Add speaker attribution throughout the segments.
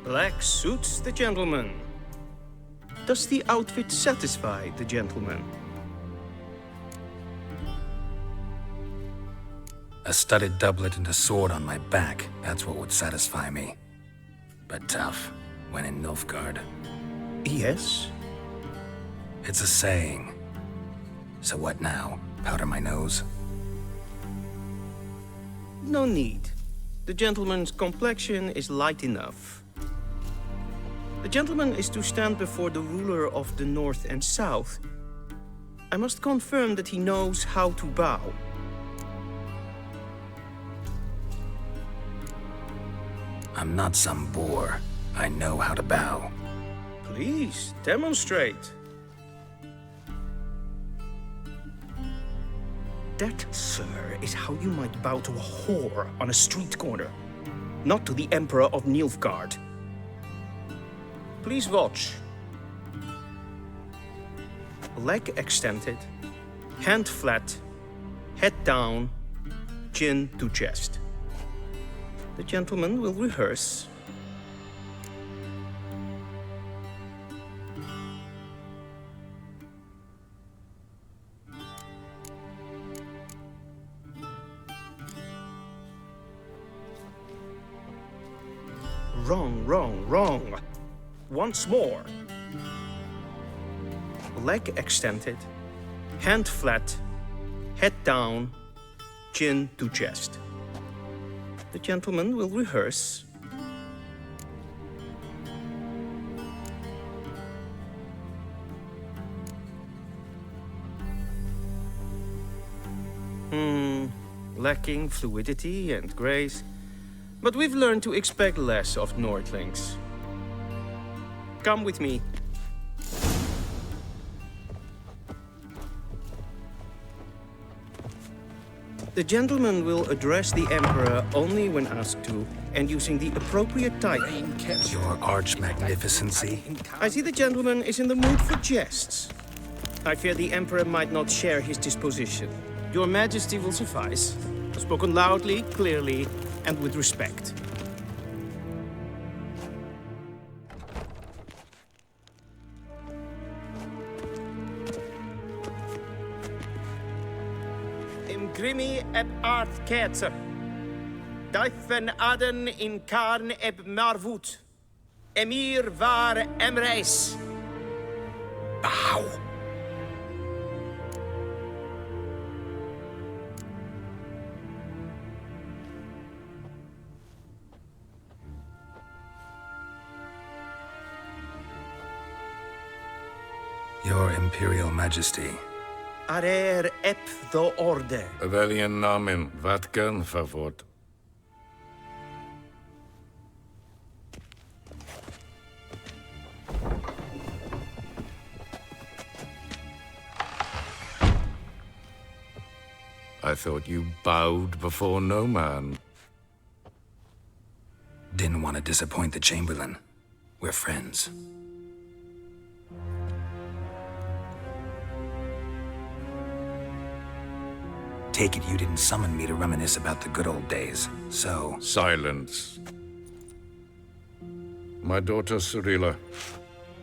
Speaker 1: Black suits the gentleman. Does the outfit satisfy the gentleman?
Speaker 2: A studded doublet and a sword on my back, that's what would satisfy me. But tough, when in Nilfgaard.
Speaker 1: Yes.
Speaker 2: It's a saying. So what now? Powder my nose?
Speaker 1: No need. The gentleman's complexion is light enough. The gentleman is to stand before the ruler of the North and South. I must confirm that he knows how to bow.
Speaker 2: I'm not some boor. I know how to bow.
Speaker 1: Please, demonstrate. That, sir, is how you might bow to a whore on a street corner, not to the Emperor of Nilfgaard. Please watch. Leg extended, hand flat, head down, chin to chest. The gentleman will rehearse. Wrong, wrong, wrong. Once more. Leg extended, hand flat, head down, chin to chest. The gentleman will rehearse. Lacking fluidity and grace. But we've learned to expect less of Nordlings. Come with me. The gentleman will address the Emperor only when asked to, and using the appropriate title.
Speaker 2: Your arch-magnificency?
Speaker 1: I see the gentleman is in the mood for jests. I fear the Emperor might not share his disposition. Your Majesty will suffice. Spoken loudly, clearly, and with respect. Imgrimi eb art ketzer. Daifen aden in karn eb marvut. Emir var emreis.
Speaker 2: Bow! Your Imperial Majesty.
Speaker 1: Arer ep the orde.
Speaker 3: Weljen namen, wat kan favort? I thought you bowed before no man.
Speaker 2: Didn't want to disappoint the Chamberlain. We're friends. Take it you didn't summon me to reminisce about the good old days, so...
Speaker 3: Silence. My daughter Cirilla,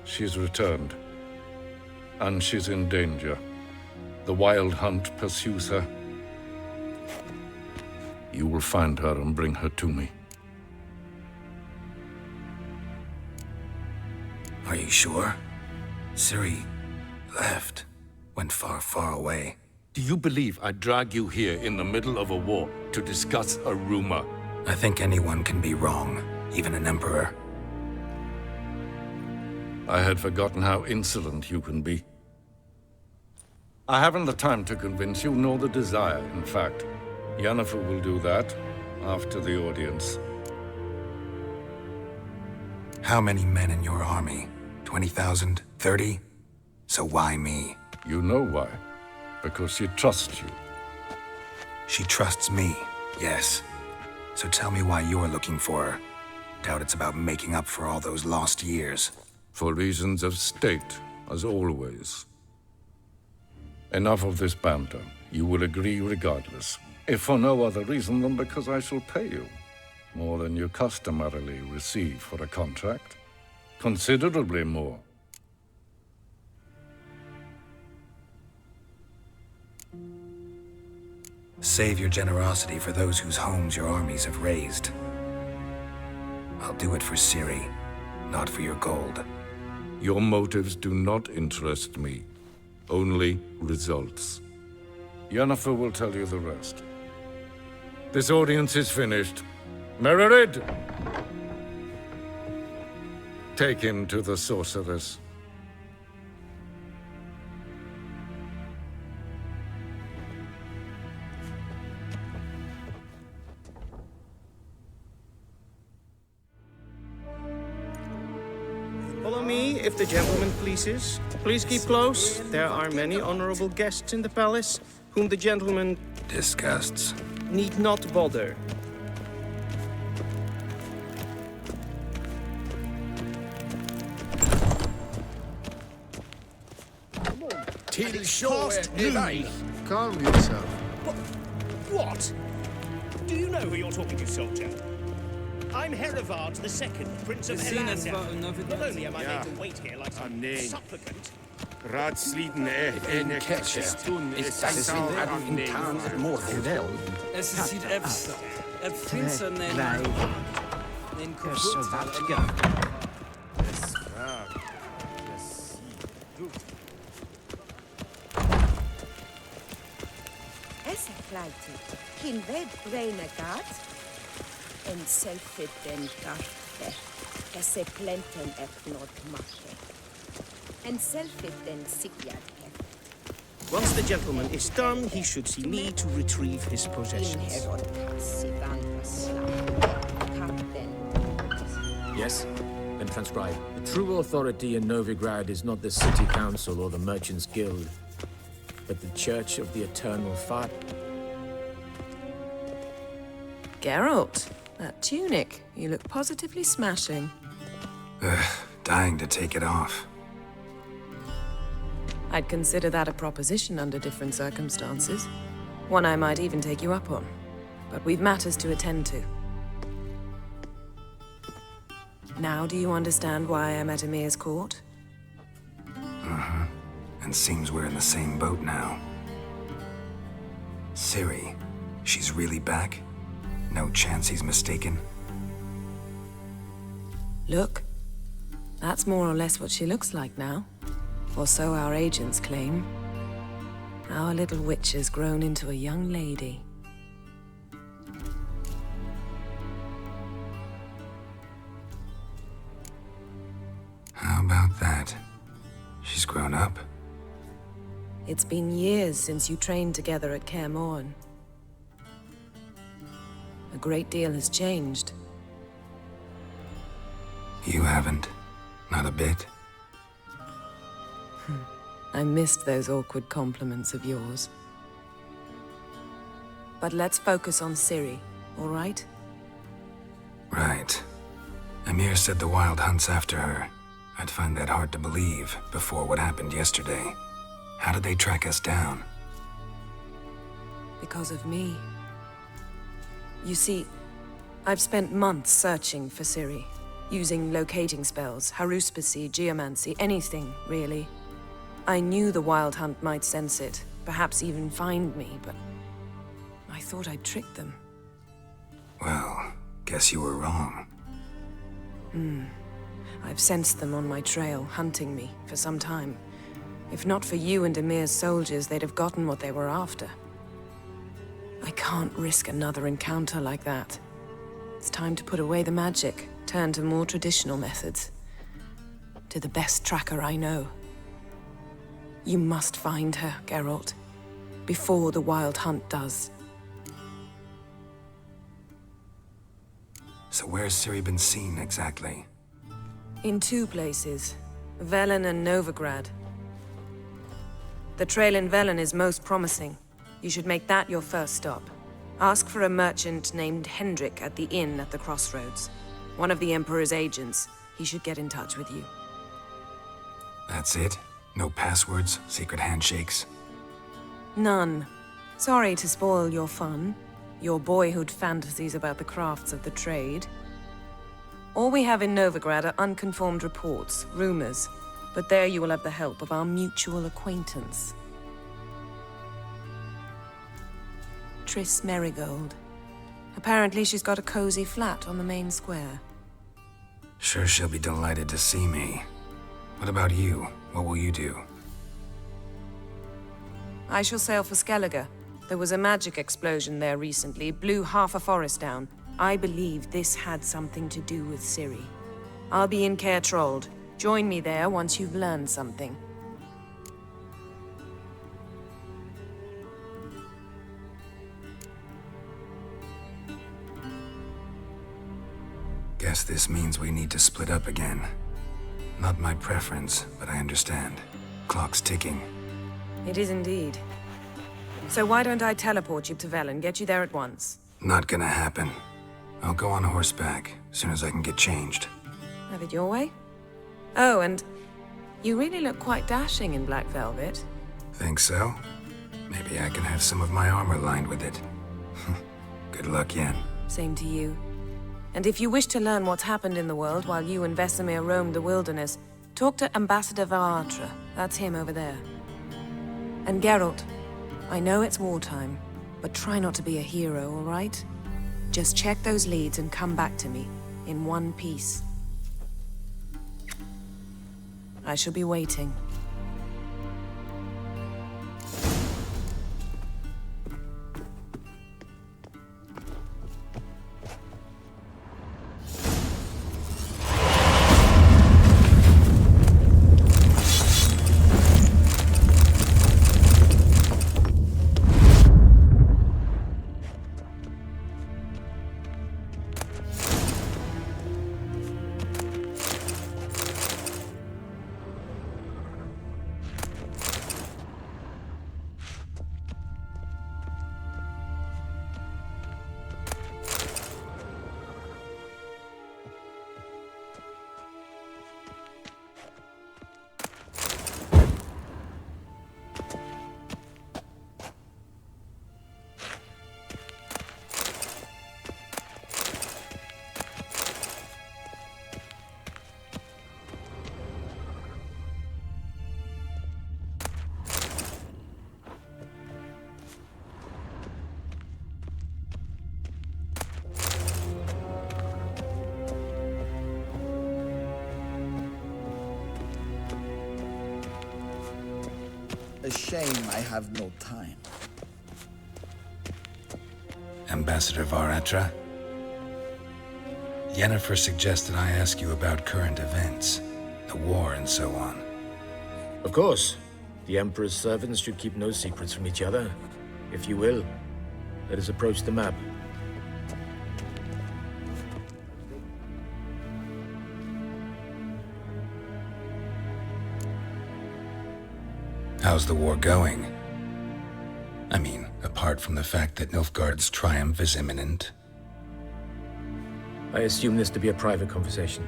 Speaker 3: she's returned. And she's in danger. The Wild Hunt pursues her. You will find her and bring her to me.
Speaker 2: Are you sure? Ciri left. Went far, far away.
Speaker 3: Do you believe I'd drag you here in the middle of a war to discuss a rumor?
Speaker 2: I think anyone can be wrong, even an emperor.
Speaker 3: I had forgotten how insolent you can be. I haven't the time to convince you, nor the desire, in fact. Yennefer will do that after the audience.
Speaker 2: How many men in your army? 20,000? 30? So why me?
Speaker 3: You know why. Because she trusts you.
Speaker 2: She trusts me, yes. So tell me why you're looking for her. Doubt it's about making up for all those lost years.
Speaker 3: For reasons of state, as always. Enough of this banter. You will agree regardless. If for no other reason than because I shall pay you. More than you customarily receive for a contract. Considerably more.
Speaker 2: Save your generosity for those whose homes your armies have razed. I'll do it for Ciri, not for your gold.
Speaker 3: Your motives do not interest me. Only results. Yennefer will tell you the rest. This audience is finished. Mererid! Take him to the sorceress.
Speaker 1: Follow me, if the gentleman pleases. Please keep close. There are many honorable guests in the palace, whom the gentleman
Speaker 2: Disgusts.
Speaker 1: need not bother.
Speaker 4: Till short noon.
Speaker 5: Calm yourself.
Speaker 6: What? Do you know who you're talking to, soldier? I'm Herivard II, Prince of Helanda. Not only am I made to wait here like some supplicant,
Speaker 4: Raadsleden en Ketchestun is Sassal
Speaker 7: Model.
Speaker 8: Es ziet het Prinsen en kapot.
Speaker 9: Flighty, Kin ved braine gat, en selfit den gartfe, esse plenten not makke, en selfit den sigjadke.
Speaker 1: Once the gentleman is done, he should see me to retrieve his possessions.
Speaker 7: Yes? Then transcribe. The true authority in Novigrad is not the city council or the merchants' guild, but the Church of the Eternal Fire.
Speaker 10: Geralt, that tunic. You look positively smashing.
Speaker 2: Dying to take it off.
Speaker 10: I'd consider that a proposition under different circumstances. One I might even take you up on. But we've matters to attend to. Now do you understand why I'm at Emir's court?
Speaker 2: And seems we're in the same boat now. Ciri, she's really back? No chance he's mistaken?
Speaker 10: Look, that's more or less what she looks like now. Or so our agents claim. Our little witch has grown into a young lady.
Speaker 2: How about that? She's grown up?
Speaker 10: It's been years since you trained together at Kaer Morhen. A great deal has changed.
Speaker 2: You haven't. Not a bit.
Speaker 10: I missed those awkward compliments of yours. But let's focus on Ciri, all right?
Speaker 2: Right. Emir said the Wild Hunt's after her. I'd find that hard to believe before what happened yesterday. How did they track us down?
Speaker 10: Because of me. You see, I've spent months searching for Ciri, using locating spells, haruspicy, geomancy, anything, really. I knew the Wild Hunt might sense it, perhaps even find me, but I thought I'd tricked them.
Speaker 2: Well, guess you were wrong.
Speaker 10: I've sensed them on my trail, hunting me, for some time. If not for you and Emir's soldiers, they'd have gotten what they were after. I can't risk another encounter like that. It's time to put away the magic, turn to more traditional methods. To the best tracker I know. You must find her, Geralt, before the Wild Hunt does.
Speaker 2: So where's Ciri been seen exactly?
Speaker 10: In two places, Velen and Novigrad. The trail in Velen is most promising. You should make that your first stop. Ask for a merchant named Hendrik at the inn at the crossroads. One of the Emperor's agents. He should get in touch with you.
Speaker 2: That's it? No passwords, secret handshakes?
Speaker 10: None. Sorry to spoil your fun. your boyhood fantasies about the crafts of the trade. All we have in Novigrad are unconfirmed reports, rumors, but there you will have the help of our mutual acquaintance. Triss Merigold. Apparently she's got a cozy flat on the main square.
Speaker 2: Sure she'll be delighted to see me. What about you? What will you do?
Speaker 10: I shall sail for Skellige. There was a magic explosion there recently, blew half a forest down. I believe this had something to do with Ciri. I'll be in Caer Trolde. Join me there once you've learned something.
Speaker 2: Guess this means we need to split up again. Not my preference, but I understand. Clock's ticking.
Speaker 10: It is indeed. So why don't I teleport you to Velen, get you there at once?
Speaker 2: Not gonna happen. I'll go on horseback, as soon as I can get changed.
Speaker 10: Have it your way? Oh, and you really look quite dashing in black velvet.
Speaker 2: Think so? Maybe I can have some of my armor lined with it. Good luck, Yen.
Speaker 10: Same to you. And if you wish to learn what's happened in the world while you and Vesemir roamed the wilderness, talk to Ambassador Varatra. That's him over there. And Geralt, I know it's wartime, but try not to be a hero, all right? Just check those leads and come back to me, in one piece. I shall be waiting.
Speaker 5: A shame I have no time.
Speaker 2: Ambassador Varatra? Yennefer suggested I ask you about current events, the war and so on.
Speaker 7: Of course. The Emperor's servants should keep no secrets from each other. If you will, let us approach the map.
Speaker 2: How's the war going? I mean, apart from the fact that Nilfgaard's triumph is imminent.
Speaker 7: I assume this to be a private conversation.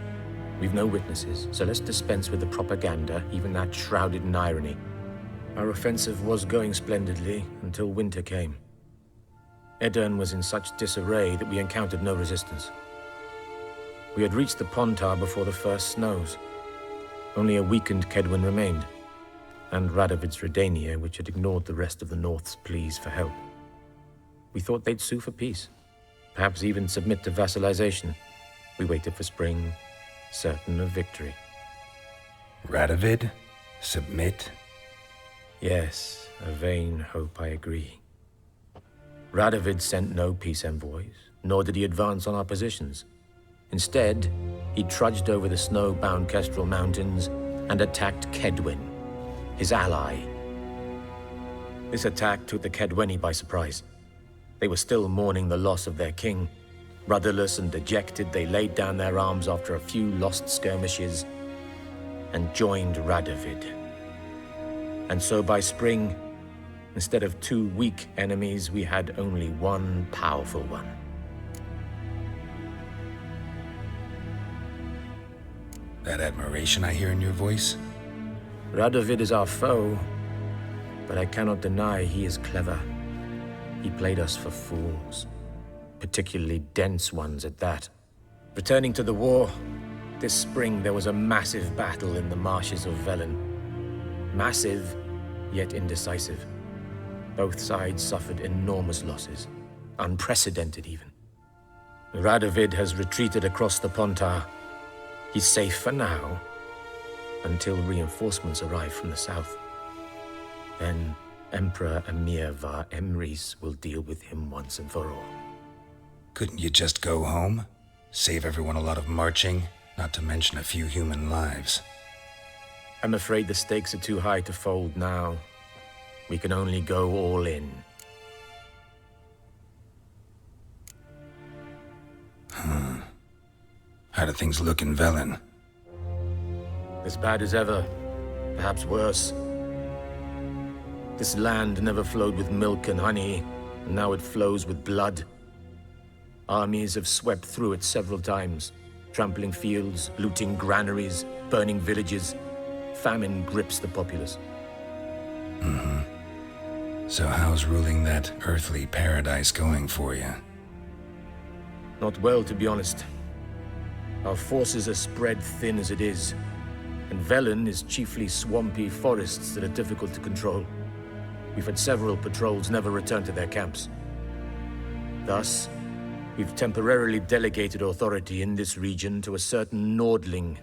Speaker 7: We've no witnesses, so let's dispense with the propaganda, even that shrouded in irony. Our offensive was going splendidly until winter came. Aedirn was in such disarray that we encountered no resistance. We had reached the Pontar before the first snows. Only a weakened Kaedwen remained, and Radovid's Redania, which had ignored the rest of the North's pleas for help. We thought they'd sue for peace, perhaps even submit to vassalization. We waited for spring, certain of victory.
Speaker 2: Radovid? Submit?
Speaker 7: Yes, a vain hope, I agree. Radovid sent no peace envoys, nor did he advance on our positions. Instead, he trudged over the snow-bound Kestrel Mountains and attacked Kaedwen, his ally. This attack took the Kaedweni by surprise. They were still mourning the loss of their king. Rudderless and dejected, they laid down their arms after a few lost skirmishes and joined Radovid. And so by spring, instead of two weak enemies, we had only one powerful one.
Speaker 2: That admiration I hear in your voice?
Speaker 7: Radovid is our foe, but I cannot deny he is clever. He played us for fools. particularly dense ones at that. Returning to the war, this spring there was a massive battle in the marshes of Velen. Massive, yet indecisive. Both sides suffered enormous losses, unprecedented even. Radovid has retreated across the Pontar. He's safe for now, until reinforcements arrive from the south. Then Emperor Emir var Emrys will deal with him once and for all.
Speaker 2: Couldn't you just go home? Save everyone a lot of marching, not to mention a few human lives.
Speaker 7: I'm afraid the stakes are too high to fold now. We can only go all in.
Speaker 2: How do things look in Velen?
Speaker 7: As bad as ever, perhaps worse. This land never flowed with milk and honey, and now it flows with blood. Armies have swept through it several times, trampling fields, looting granaries, burning villages. Famine grips the populace.
Speaker 2: So how's ruling that earthly paradise going for you?
Speaker 7: Not well, to be honest. Our forces are spread thin as it is, and Velen is chiefly swampy forests that are difficult to control. We've had several patrols never return to their camps. Thus, we've temporarily delegated authority in this region to a certain Nordling,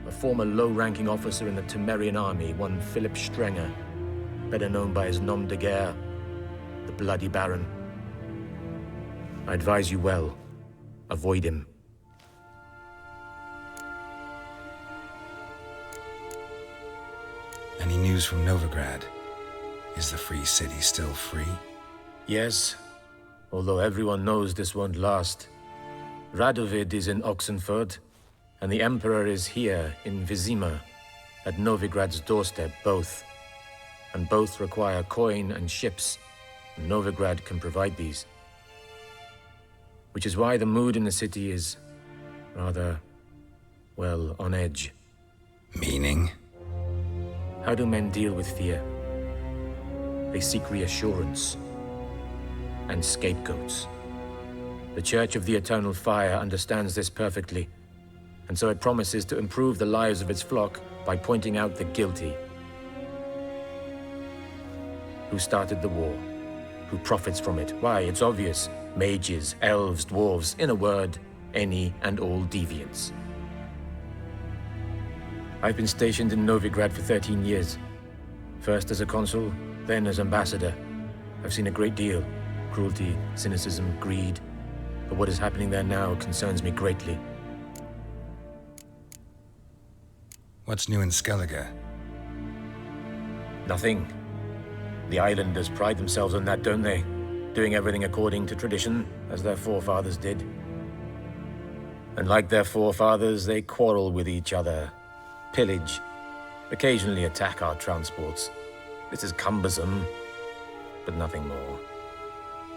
Speaker 7: a former low-ranking officer in the Temerian army, one Philip Strenger, better known by his nom de guerre, the Bloody Baron. I advise you well. Avoid him.
Speaker 2: Any news from Novigrad? Is the Free City still free?
Speaker 7: Yes, although everyone knows this won't last. Radovid is in Oxenford, and the Emperor is here in Vizima, at Novigrad's doorstep, both. And both require coin and ships, and Novigrad can provide these. Which is why the mood in the city is rather, well, on edge.
Speaker 2: Meaning?
Speaker 7: How do men deal with fear? They seek reassurance and scapegoats. The Church of the Eternal Fire understands this perfectly, and so it promises to improve the lives of its flock by pointing out the guilty. Who started the war? Who profits from it? Why, it's obvious. Mages, elves, dwarves, in a word, any and all deviants. I've been stationed in Novigrad for 13 years. First as a consul, then as ambassador. I've seen a great deal. Cruelty, cynicism, greed. But what is happening there now concerns me greatly.
Speaker 2: What's new in Skellige?
Speaker 7: Nothing. The islanders pride themselves on that, don't they? Doing everything according to tradition, as their forefathers did. And like their forefathers, they quarrel with each other, pillage, occasionally attack our transports. This is cumbersome, but nothing more.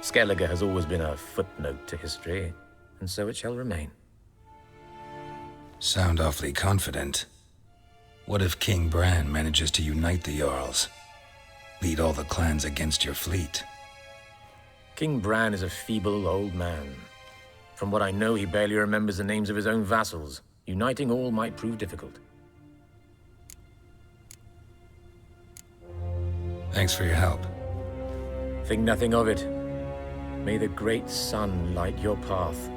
Speaker 7: Skellige has always been a footnote to history, and so it shall remain.
Speaker 2: Sound awfully confident. What if King Bran manages to unite the Jarls? Lead all the clans against your fleet?
Speaker 7: King Bran is a feeble old man. From what I know, he barely remembers the names of his own vassals. Uniting all might prove difficult.
Speaker 2: Thanks for your help.
Speaker 7: Think nothing of it. May the great sun light your path.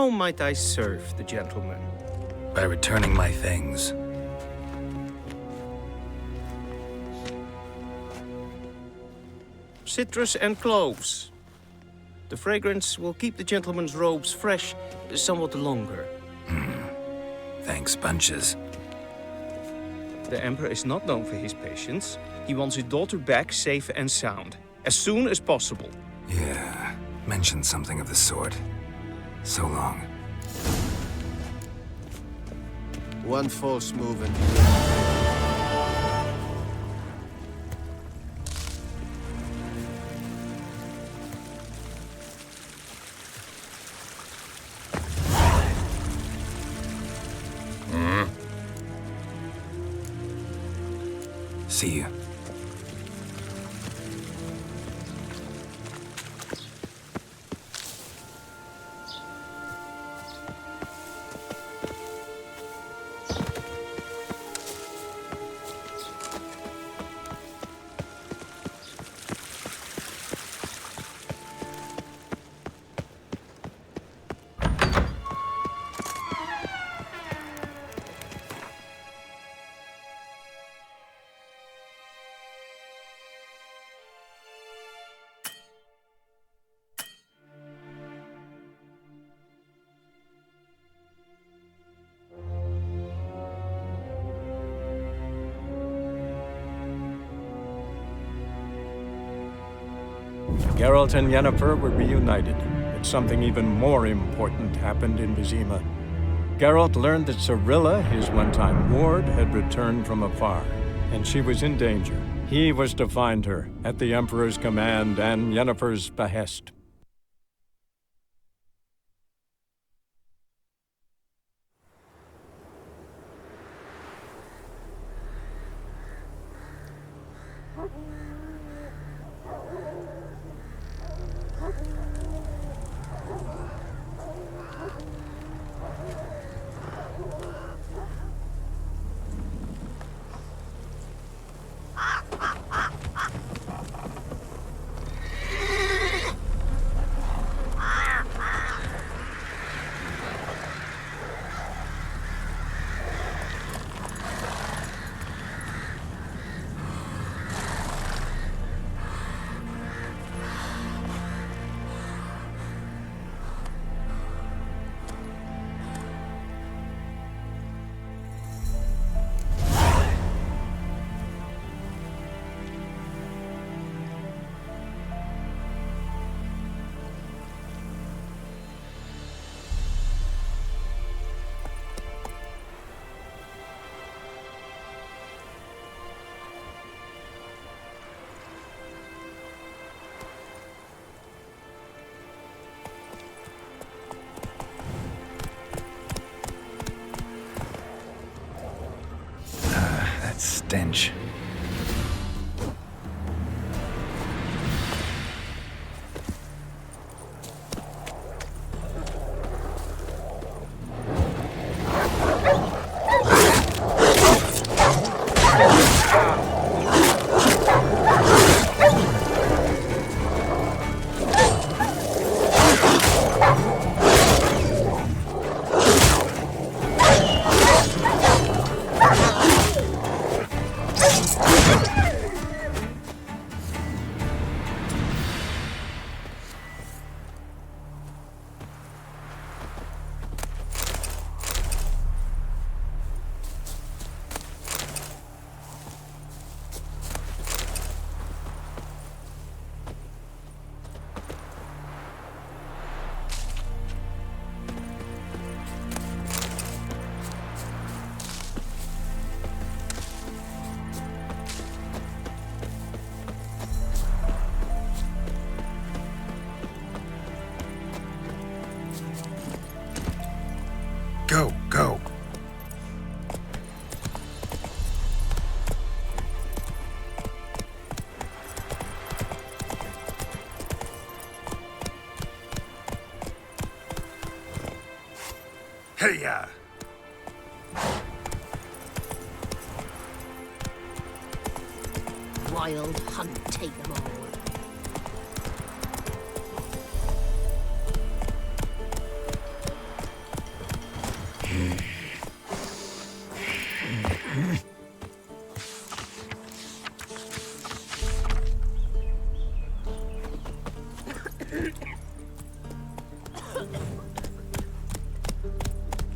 Speaker 1: How might I serve the gentleman?
Speaker 2: By returning my things.
Speaker 1: Citrus and cloves. The fragrance will keep the gentleman's robes fresh somewhat longer.
Speaker 2: Thanks, bunches.
Speaker 1: The Emperor is not known for his patience. He wants his daughter back safe and sound, as soon as possible.
Speaker 2: Yeah, mentioned something of the sort. So long.
Speaker 4: One false move and...
Speaker 2: See you.
Speaker 11: Geralt and Yennefer were reunited, but something even more important happened in Vizima. Geralt learned that Cirilla, his one-time ward, had returned from afar, and she was in danger. He was to find her, at the Emperor's command and Yennefer's behest.
Speaker 2: Stench. Go, go. Hey-ya!
Speaker 9: Wild hunt, take them all.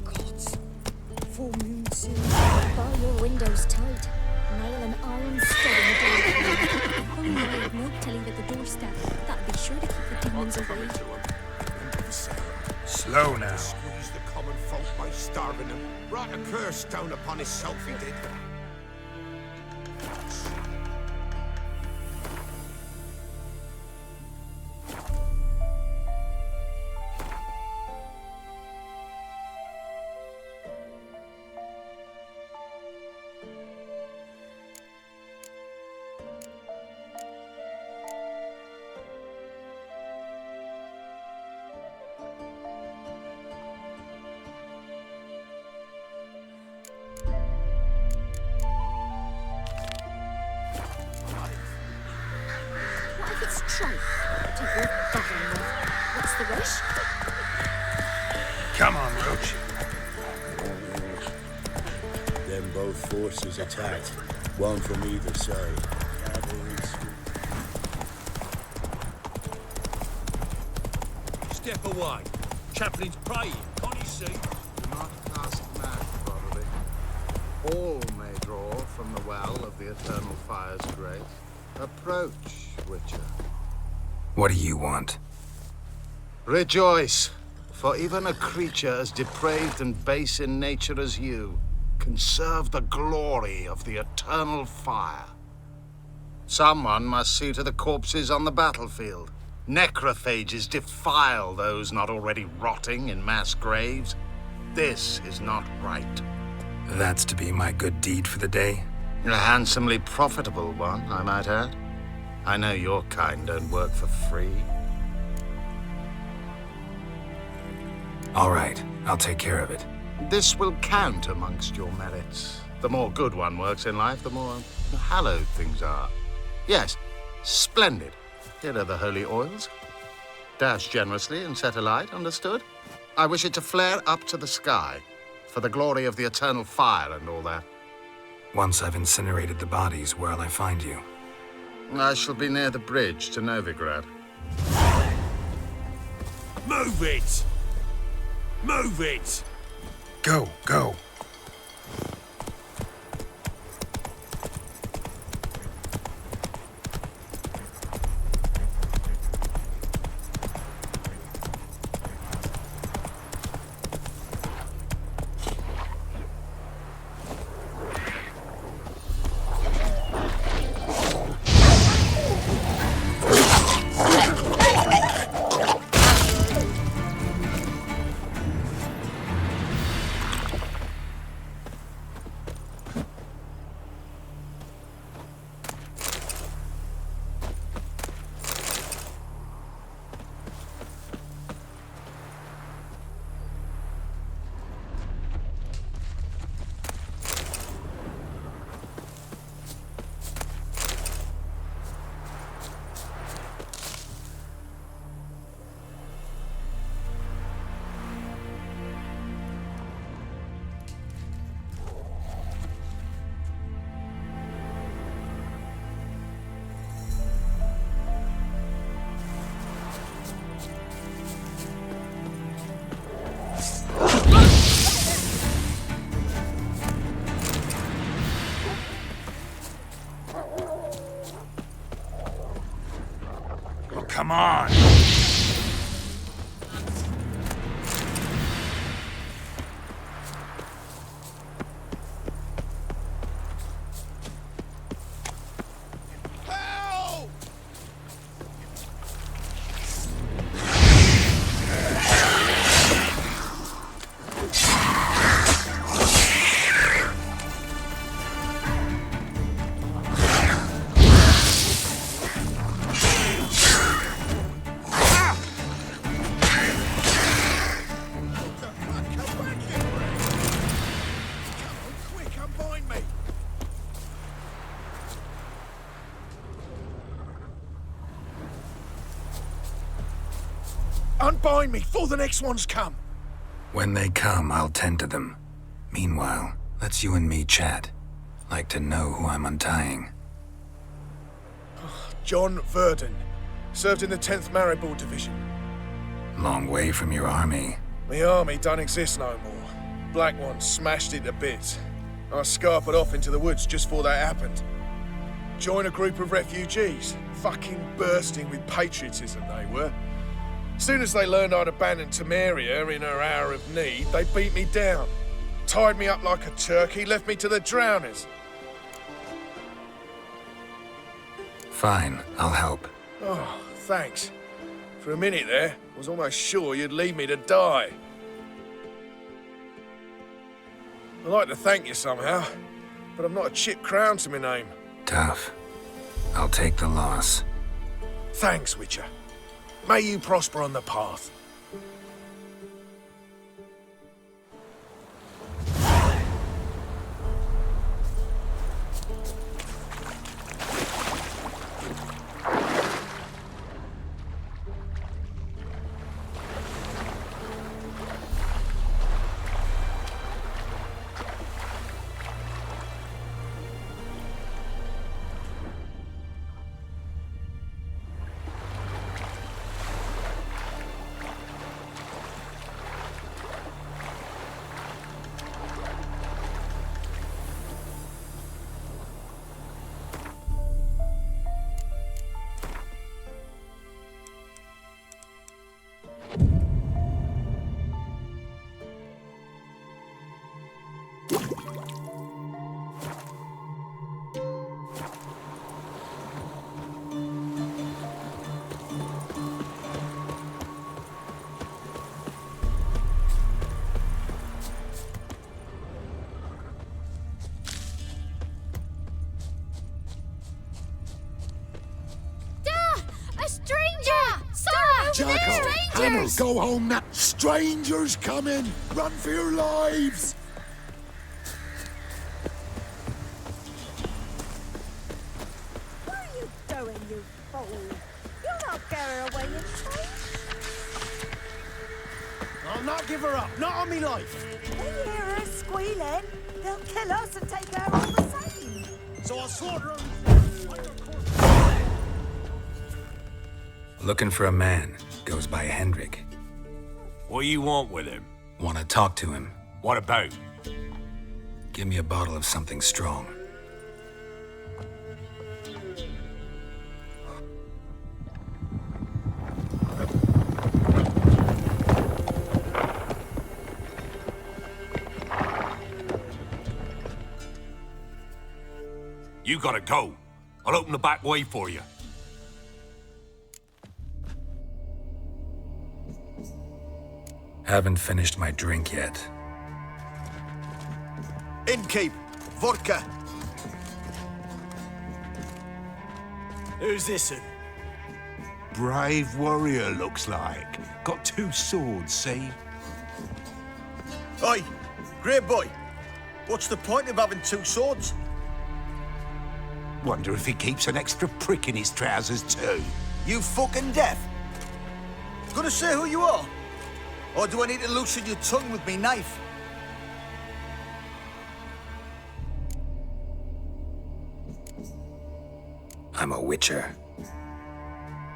Speaker 12: Gods. Full moon soon. Bar your windows tight. Nail an iron stud in the door. Only I had no telling at the doorstep. That'd be sure to keep the demons away.
Speaker 2: Slow now.
Speaker 13: Squeeze the common folk by starving them. Brought a curse down upon his self, he did.
Speaker 12: What's the rush?
Speaker 2: Come on, Roach.
Speaker 14: Then both forces attacked, one from either side.
Speaker 13: Step away. Chaplain's praying. Can't he see?
Speaker 15: Do not cast mad, probably. All may draw from the well of the Eternal Fire's grace. Approach, Witcher.
Speaker 2: What do you want?
Speaker 15: Rejoice, for even a creature as depraved and base in nature as you can serve the glory of the Eternal Fire. Someone must see to the corpses on the battlefield. Necrophages defile those not already rotting in mass graves. This is not right.
Speaker 2: That's to be my good deed for the day?
Speaker 15: A handsomely profitable one, I might add. I know your kind don't work for free.
Speaker 2: All right, I'll take care of it.
Speaker 15: This will count amongst your merits. The more good one works in life, the more hallowed things are. Yes, splendid. Here are the holy oils. Dash generously and set alight, understood? I wish it to flare up to the sky, for the glory of the Eternal Fire and all that.
Speaker 2: Once I've incinerated the bodies, where'll I find you?
Speaker 15: I shall be near the bridge to Novigrad.
Speaker 13: Move it! Move it!
Speaker 2: Go, go. Come on!
Speaker 13: Unbind me before the next ones come.
Speaker 2: When they come, I'll tend to them. Meanwhile, let's you and me chat. Like to know who I'm untying.
Speaker 13: John Verdon,
Speaker 16: Served in the 10th Maribor Division.
Speaker 2: Long way from your army.
Speaker 16: My army don't exist no more. Black One smashed it to bits. I scarpered off into the woods just before that happened. Joined a group of refugees. Fucking bursting with patriotism they were. As soon as they learned I'd abandoned Temeria in her hour of need, they beat me down. Tied me up like a turkey, left me to the drowners.
Speaker 2: Fine, I'll help.
Speaker 16: Oh, thanks. For a minute there, I was almost sure you'd leave me to die. I'd like to thank you somehow, but I've not a chip crown to my name.
Speaker 2: Tough. I'll take the loss.
Speaker 16: Thanks, Witcher. May you prosper on the path.
Speaker 14: Jacko, Hannah, go home now. Strangers coming! Run for your lives!
Speaker 17: What are you doing, you fool? You'll not get her away in time.
Speaker 6: I'll not give her up. Not on me life.
Speaker 17: They hear her squealing. They'll kill us and take her all the same.
Speaker 6: So I'll slaughter her.
Speaker 2: Looking for a man. Goes by Hendrik.
Speaker 18: What do you want with him?
Speaker 2: Want to talk to him.
Speaker 18: What about?
Speaker 2: Give me a bottle of something strong.
Speaker 18: You gotta go. I'll open the back way for you.
Speaker 2: Haven't finished my drink yet.
Speaker 5: Innkeep, vodka.
Speaker 6: Who's this?
Speaker 13: Brave warrior, looks like. Got 2 swords, see?
Speaker 5: Oi, great boy. What's the point of having 2 swords?
Speaker 13: Wonder if he keeps an extra prick in his trousers too.
Speaker 5: You fucking deaf? Gonna say who you are? Or do I need to loosen your tongue with me knife?
Speaker 2: I'm a witcher.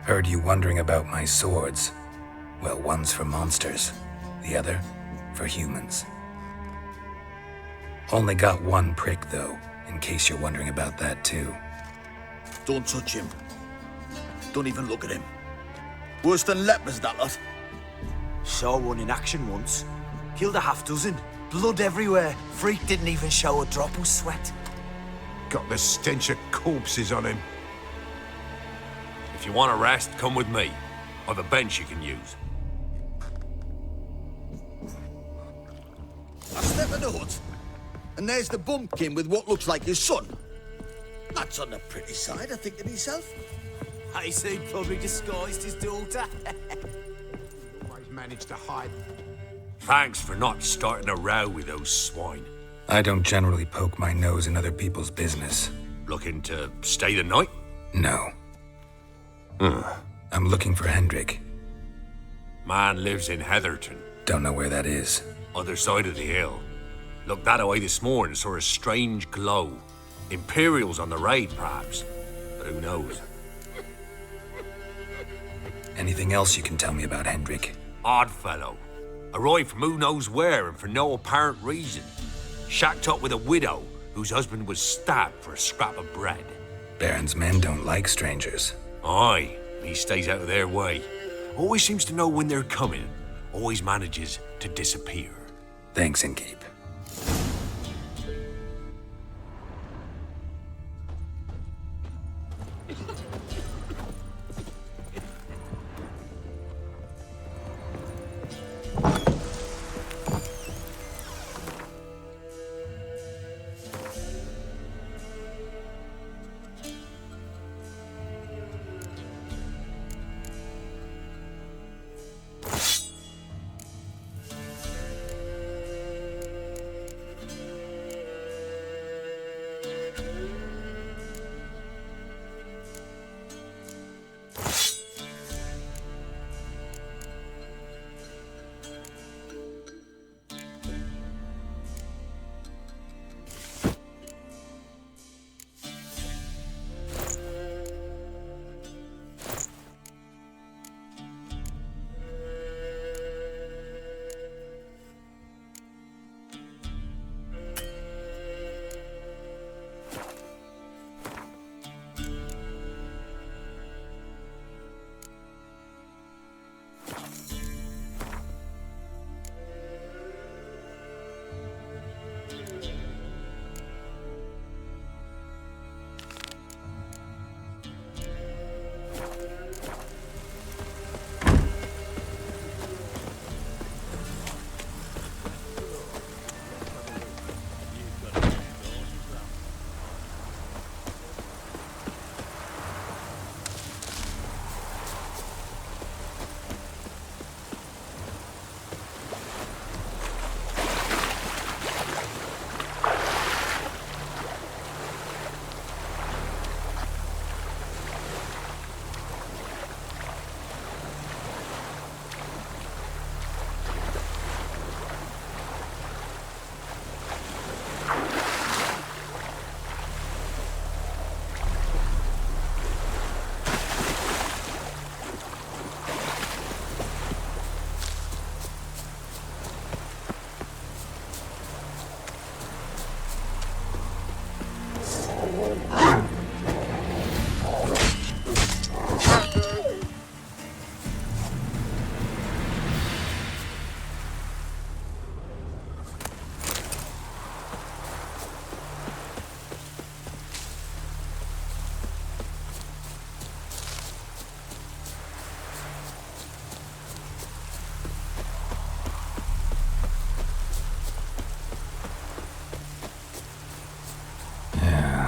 Speaker 2: Heard you wondering about my swords. Well, one's for monsters, the other for humans. Only got 1 prick, though, in case you're wondering about that, too.
Speaker 5: Don't touch him. Don't even look at him. Worse than lepers, that lot.
Speaker 19: Saw one in action once. Killed a half-dozen. Blood everywhere. Freak didn't even show a drop of sweat.
Speaker 13: Got the stench of corpses on him.
Speaker 18: If you want a rest, come with me. I've a bench you can use.
Speaker 5: I step in the hut, and there's the bumpkin with what looks like his son. That's on the pretty side, I think to myself.
Speaker 19: I say he probably disguised his daughter.
Speaker 13: Always managed to hide.
Speaker 18: Thanks for not starting a row with those swine.
Speaker 2: I don't generally poke my nose in other people's business.
Speaker 18: Looking to stay the night?
Speaker 2: No. I'm looking for Hendrik.
Speaker 18: Man lives in Heatherton.
Speaker 2: Don't know where that is.
Speaker 18: Other side of the hill. Looked that away this morning, saw a strange glow. Imperials on the raid, perhaps. But who knows?
Speaker 2: Anything else you can tell me about Hendrik?
Speaker 18: Odd fellow. Arrived from who knows where and for no apparent reason. Shacked up with a widow whose husband was stabbed for a scrap of bread.
Speaker 2: Baron's men don't like strangers.
Speaker 18: Aye, he stays out of their way. Always seems to know when they're coming. Always manages to disappear.
Speaker 2: Thanks, Inkeep.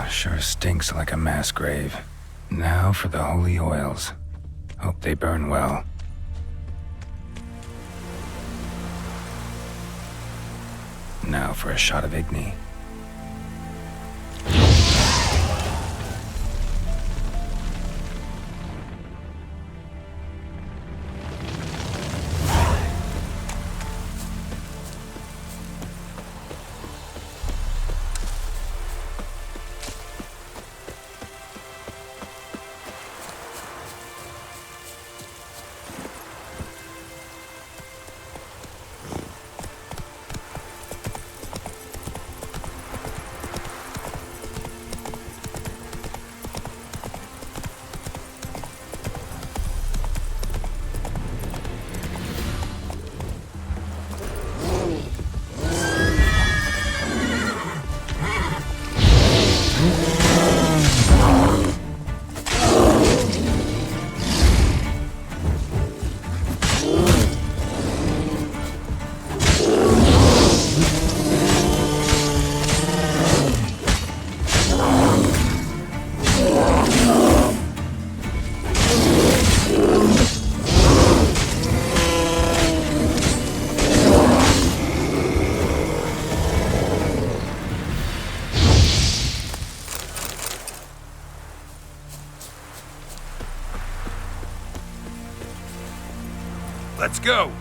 Speaker 2: Sure stinks like a mass grave. Now for the holy oils. Hope they burn well. Now for a shot of Igni.
Speaker 18: Let's go!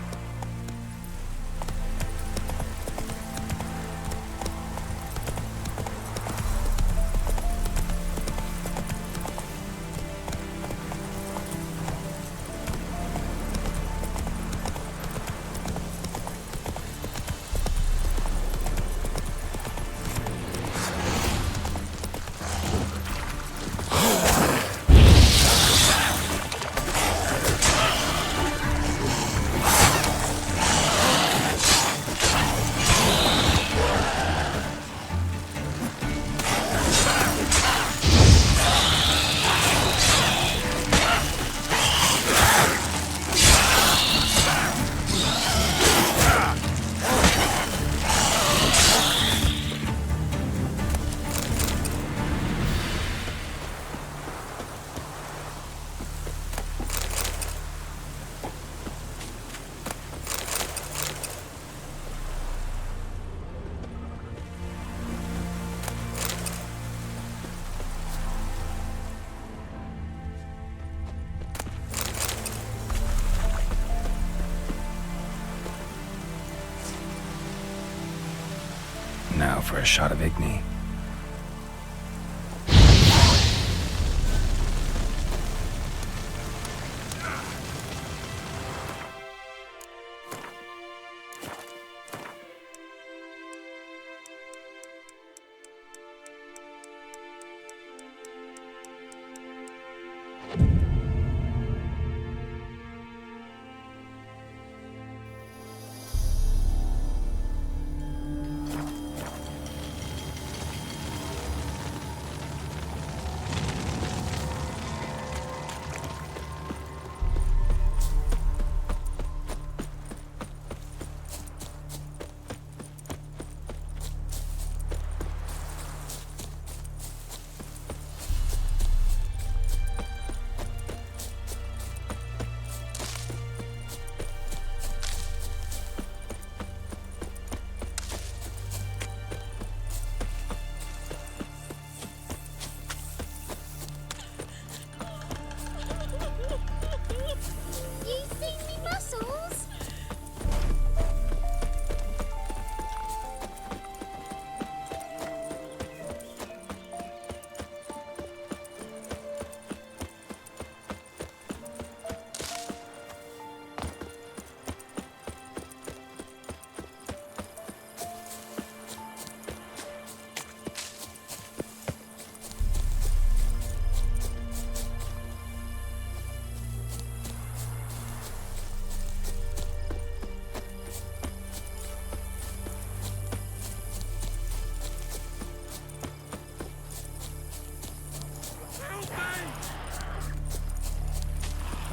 Speaker 2: for a shot of Igni.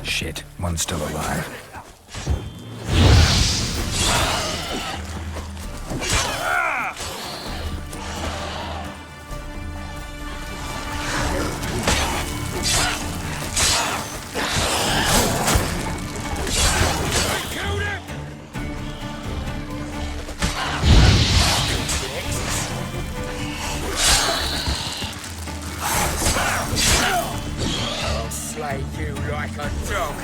Speaker 2: Shit, one's still alive.
Speaker 18: You like a dog.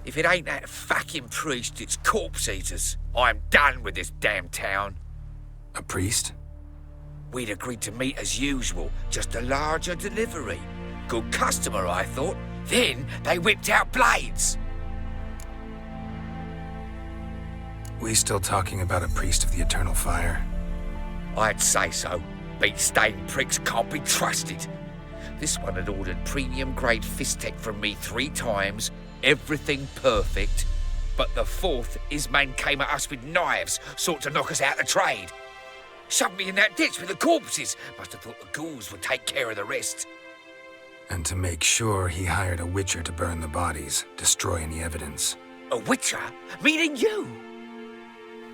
Speaker 18: If it ain't that fucking priest, it's corpse eaters. I'm done with this damn town.
Speaker 2: A priest?
Speaker 18: We'd agreed to meet as usual, just a larger delivery. Good customer, I thought. Then they whipped out blades.
Speaker 2: We still talking about a priest of the Eternal Fire?
Speaker 18: I'd say so. Beat-stained pricks can't be trusted. This one had ordered premium-grade Fistech from me 3 times, everything perfect. But the 4th, his man came at us with knives, sought to knock us out of trade. Shoved me in that ditch with the corpses. Must have thought the ghouls would take care of the rest.
Speaker 2: And to make sure, he hired a witcher to burn the bodies, destroy any evidence.
Speaker 18: A witcher? Meaning you?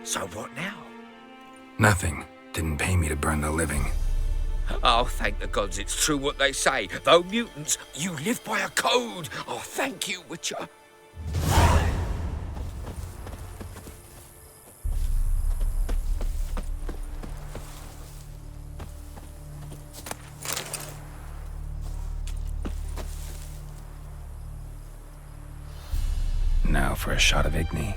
Speaker 18: So what now?
Speaker 2: Nothing. Didn't pay me to burn the living.
Speaker 18: Oh, thank the gods it's true what they say. Though mutants, you live by a code. Oh, thank you, Witcher.
Speaker 2: Now for a shot of Igni.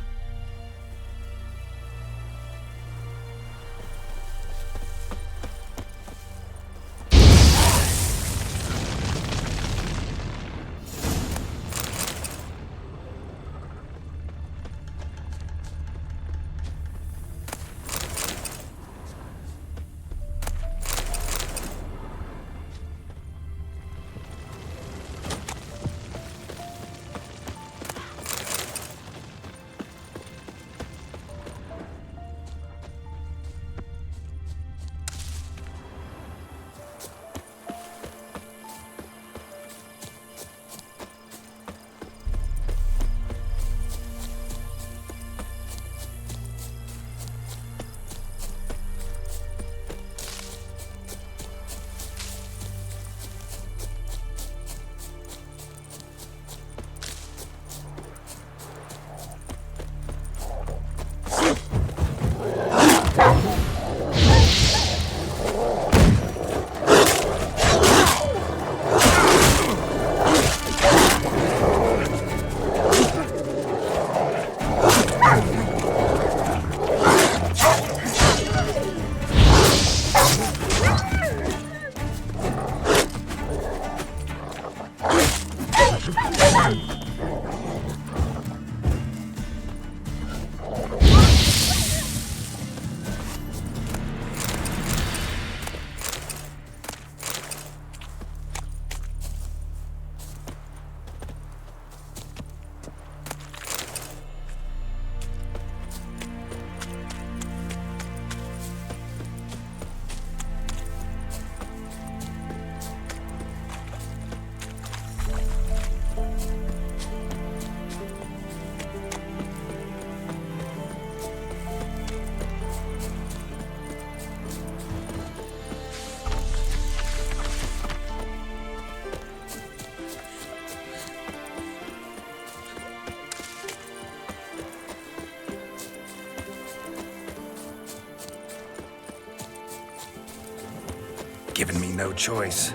Speaker 2: given me no choice.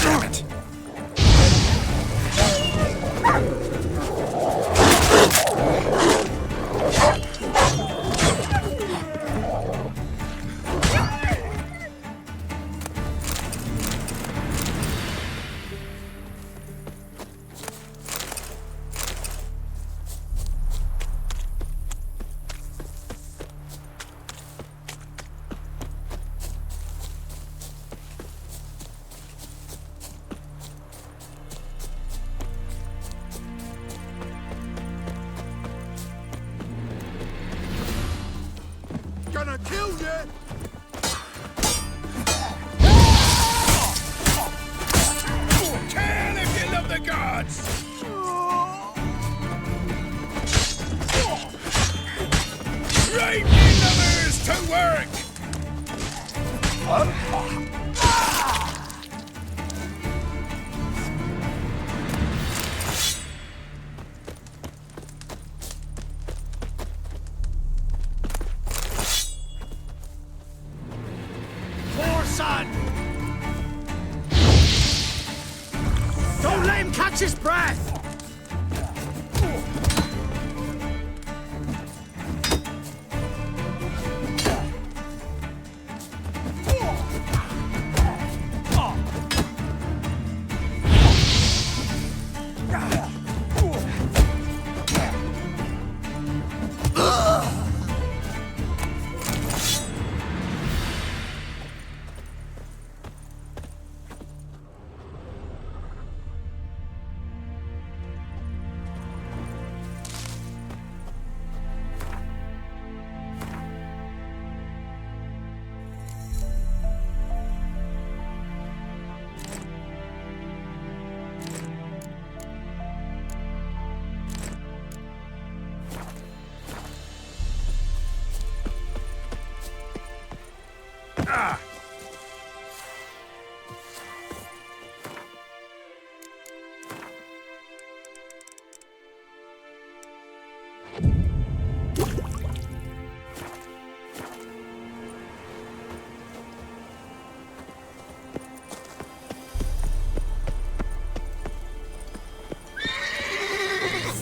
Speaker 2: Damn it.
Speaker 14: Gonna kill you!
Speaker 6: Kill if you love the gods! Right, you lovers, to work!
Speaker 1: Poor son! Don't let him catch his breath!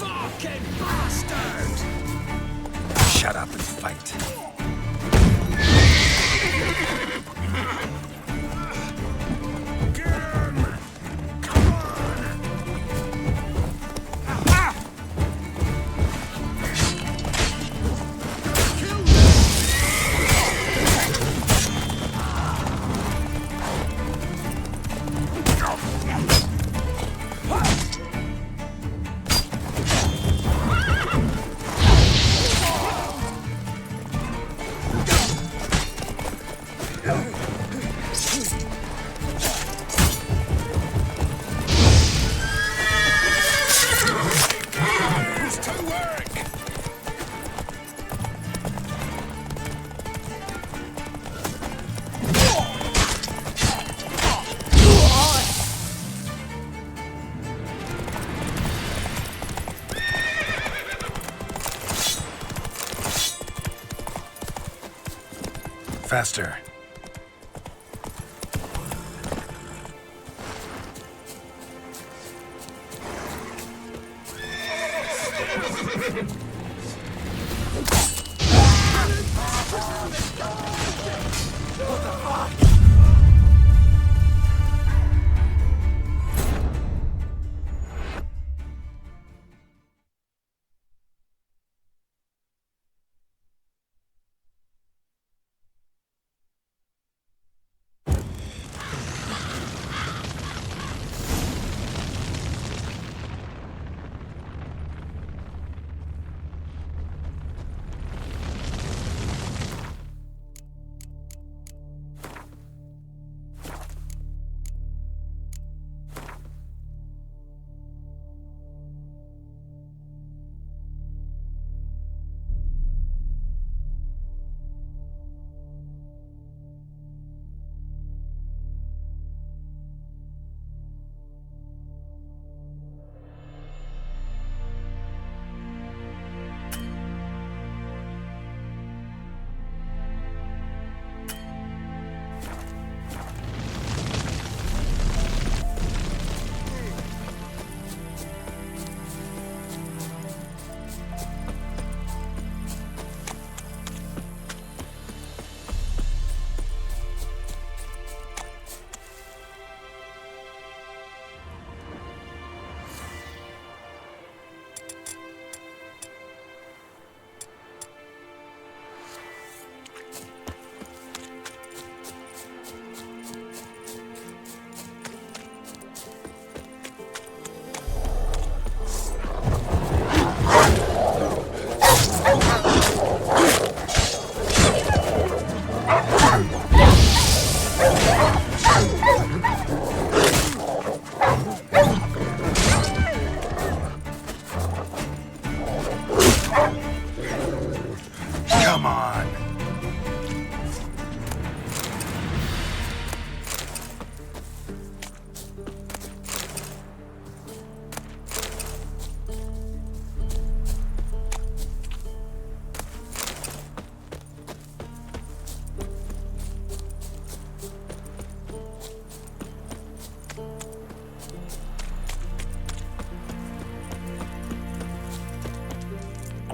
Speaker 6: Fucking bastard!
Speaker 2: Shut up and fight. Faster.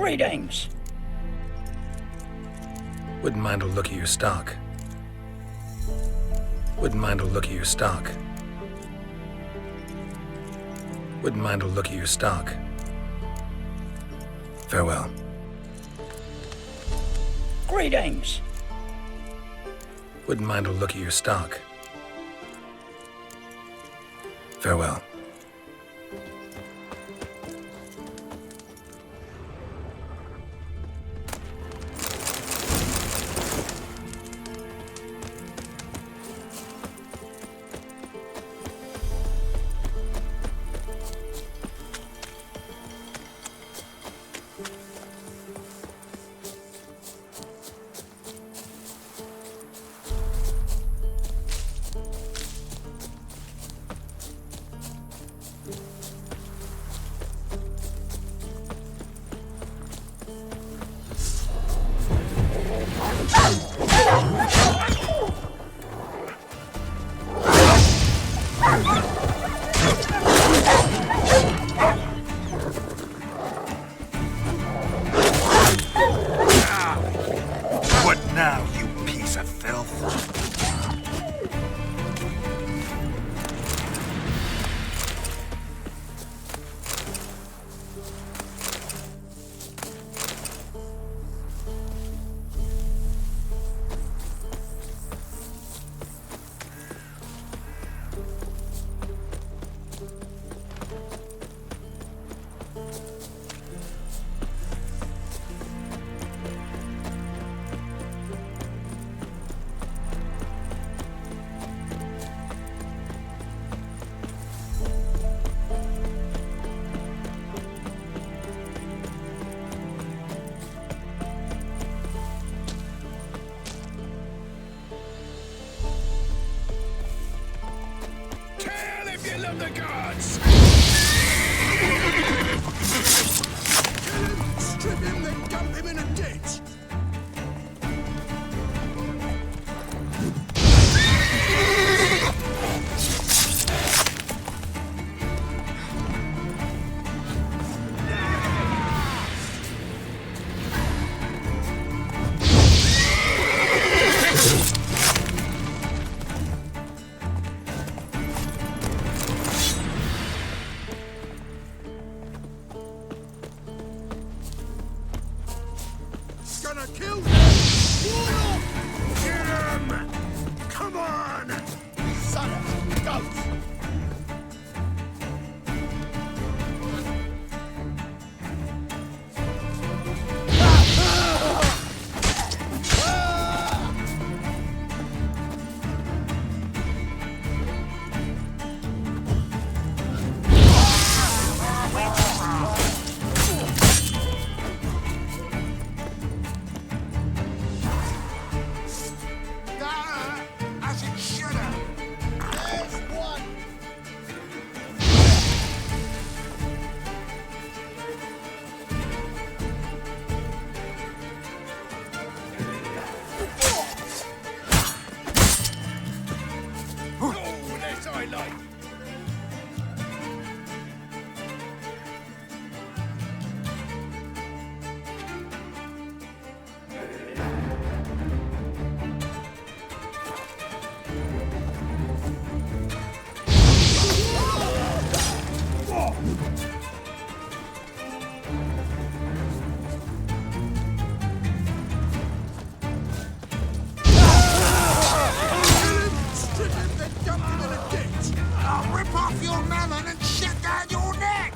Speaker 20: Greetings.
Speaker 2: Wouldn't mind a look at your stock. Wouldn't mind a look at your stock. Wouldn't mind a look at your stock. Farewell.
Speaker 20: Greetings.
Speaker 2: Wouldn't mind a look at your stock. Farewell.
Speaker 13: What now, you piece of filth?
Speaker 6: Tell if you love the gods! Kill him, strip him, then dump him in a ditch! Gonna kill him! Get him! Come on! Son of a goat!
Speaker 13: As it should have.
Speaker 6: There's one! Oh, this I like! Strip him, then dump him in a ditch!
Speaker 13: I'll rip off your melon and shit down your neck!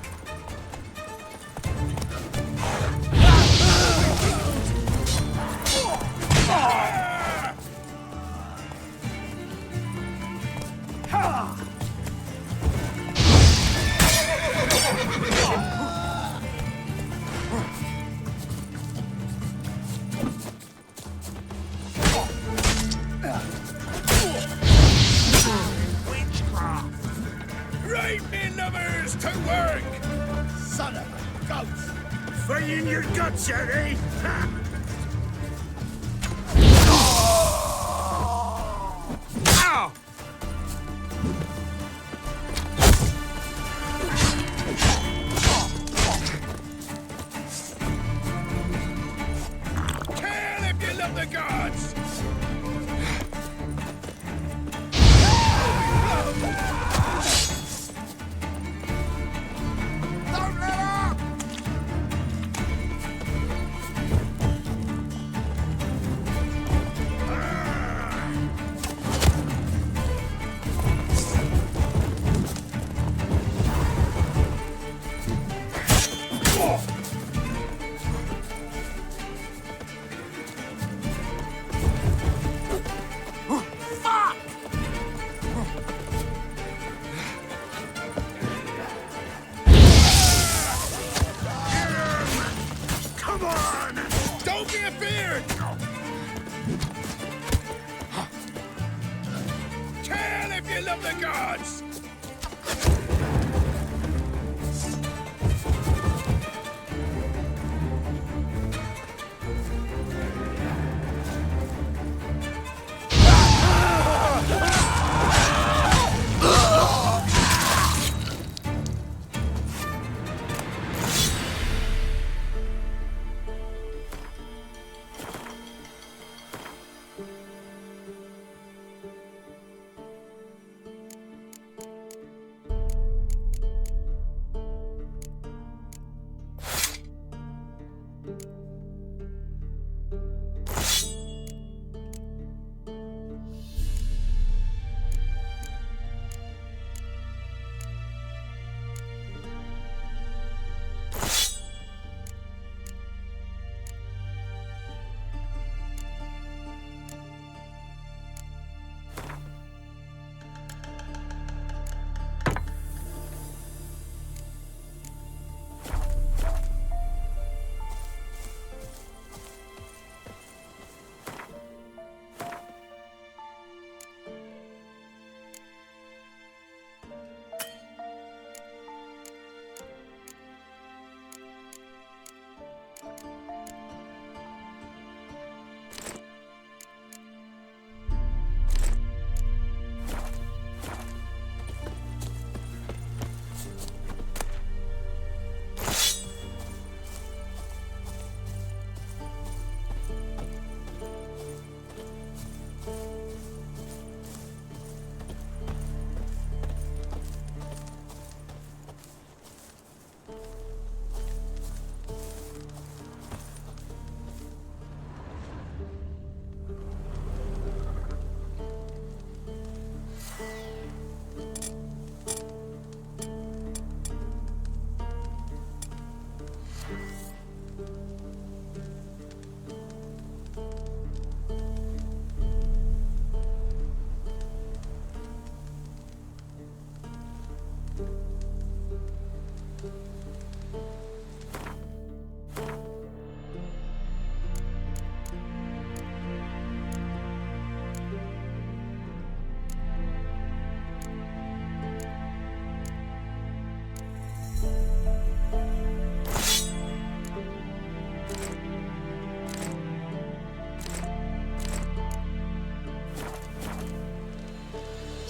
Speaker 6: Right, me lovers, to work! Son of a goat! Freeing your guts, eh? Ha! Ow! of the gods!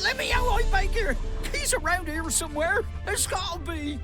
Speaker 8: Let me out, I beg you! He's around here somewhere. There's gotta be.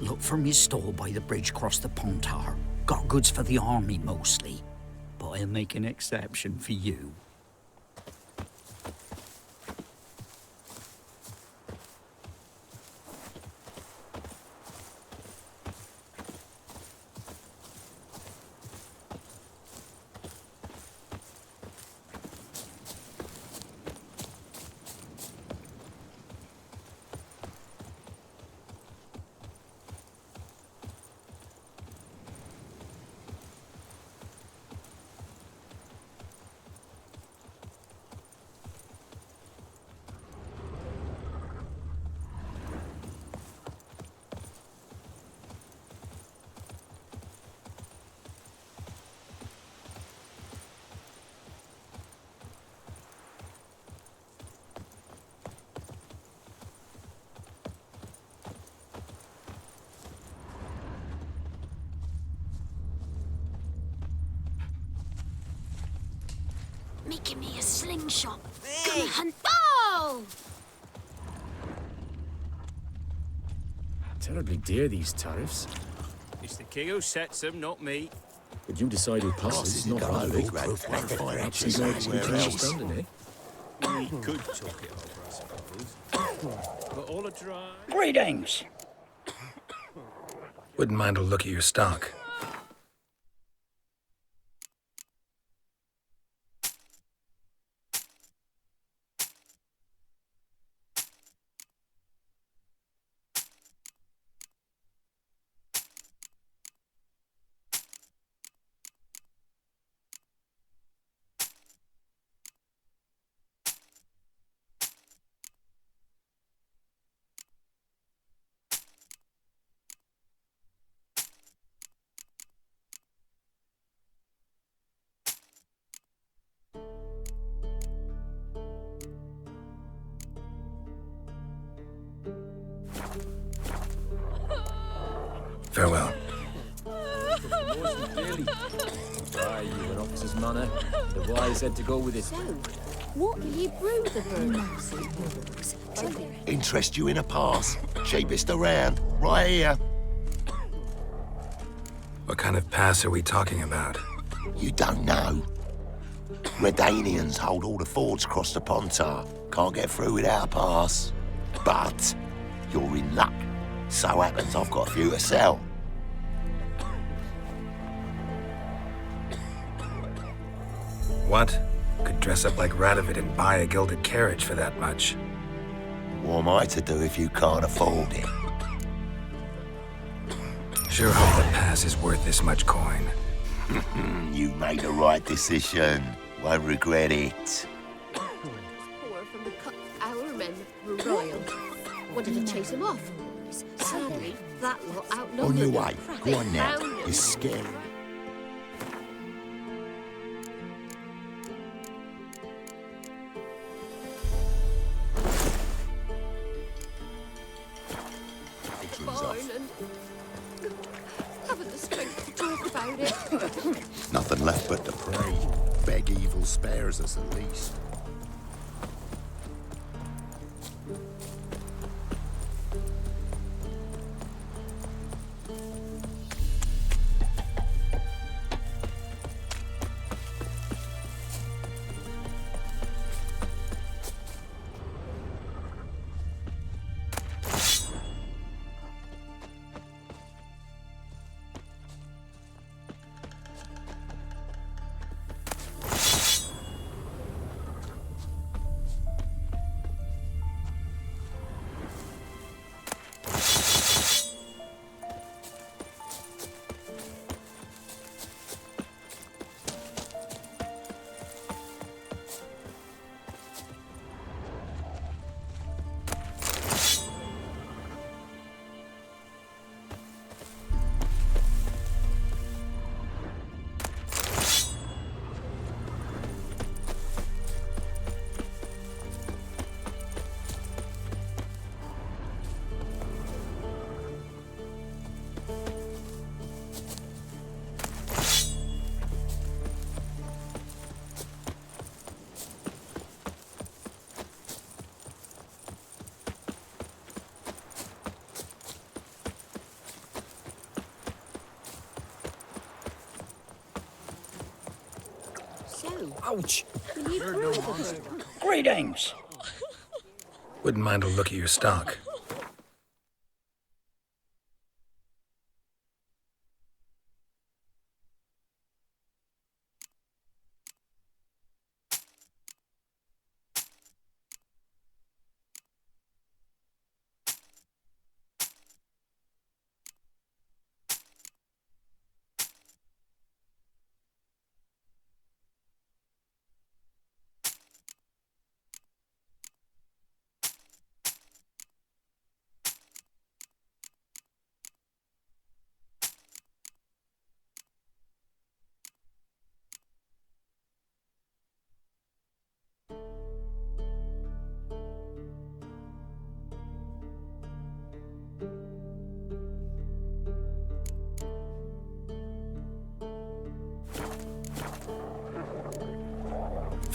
Speaker 20: Look for me stall by the bridge across the Pontar. Got goods for the army mostly, but I'll make an exception for you.
Speaker 12: making me a slingshot. Gonna hunt. Oh!
Speaker 7: Terribly dear, these tariffs.
Speaker 1: It's the king who sets them, not me.
Speaker 7: But you decide who passes, not I. Perhaps he's like we can understand it, eh?
Speaker 1: We could talk it over, I suppose. But all a dry.
Speaker 20: Greetings!
Speaker 2: Wouldn't mind a look at your stock. Farewell.
Speaker 7: Aye, you an officer's manner. The wise said to go with it.
Speaker 9: So, what will you brew the birds?
Speaker 14: Interest you in a pass? Cheapest around, right here.
Speaker 2: What kind of pass are we talking about?
Speaker 14: You don't know. Redanians hold all the fords across the Pontar. Can't get through without a pass. But you're in luck. So happens I've got a few to sell.
Speaker 2: What? Could dress up like Radovid and buy a gilded carriage for that much.
Speaker 14: What am I to do if you can't afford it?
Speaker 2: Sure hope the pass is worth this much coin.
Speaker 14: You made the right decision. Won't regret it.
Speaker 9: Four from the cut. Our men were royal. Wanted to chase him off. Sadly, that lot outnumbered
Speaker 14: On your
Speaker 9: them.
Speaker 14: way.
Speaker 9: They
Speaker 14: Go on now.
Speaker 9: found him.
Speaker 14: It's scary.
Speaker 9: Fine, and haven't the strength to talk about it.
Speaker 14: Nothing left but to pray. Beg evil spares us at least.
Speaker 20: Ouch!
Speaker 9: Will you brew the birds?
Speaker 20: Greetings!
Speaker 2: Wouldn't mind a look at your stock.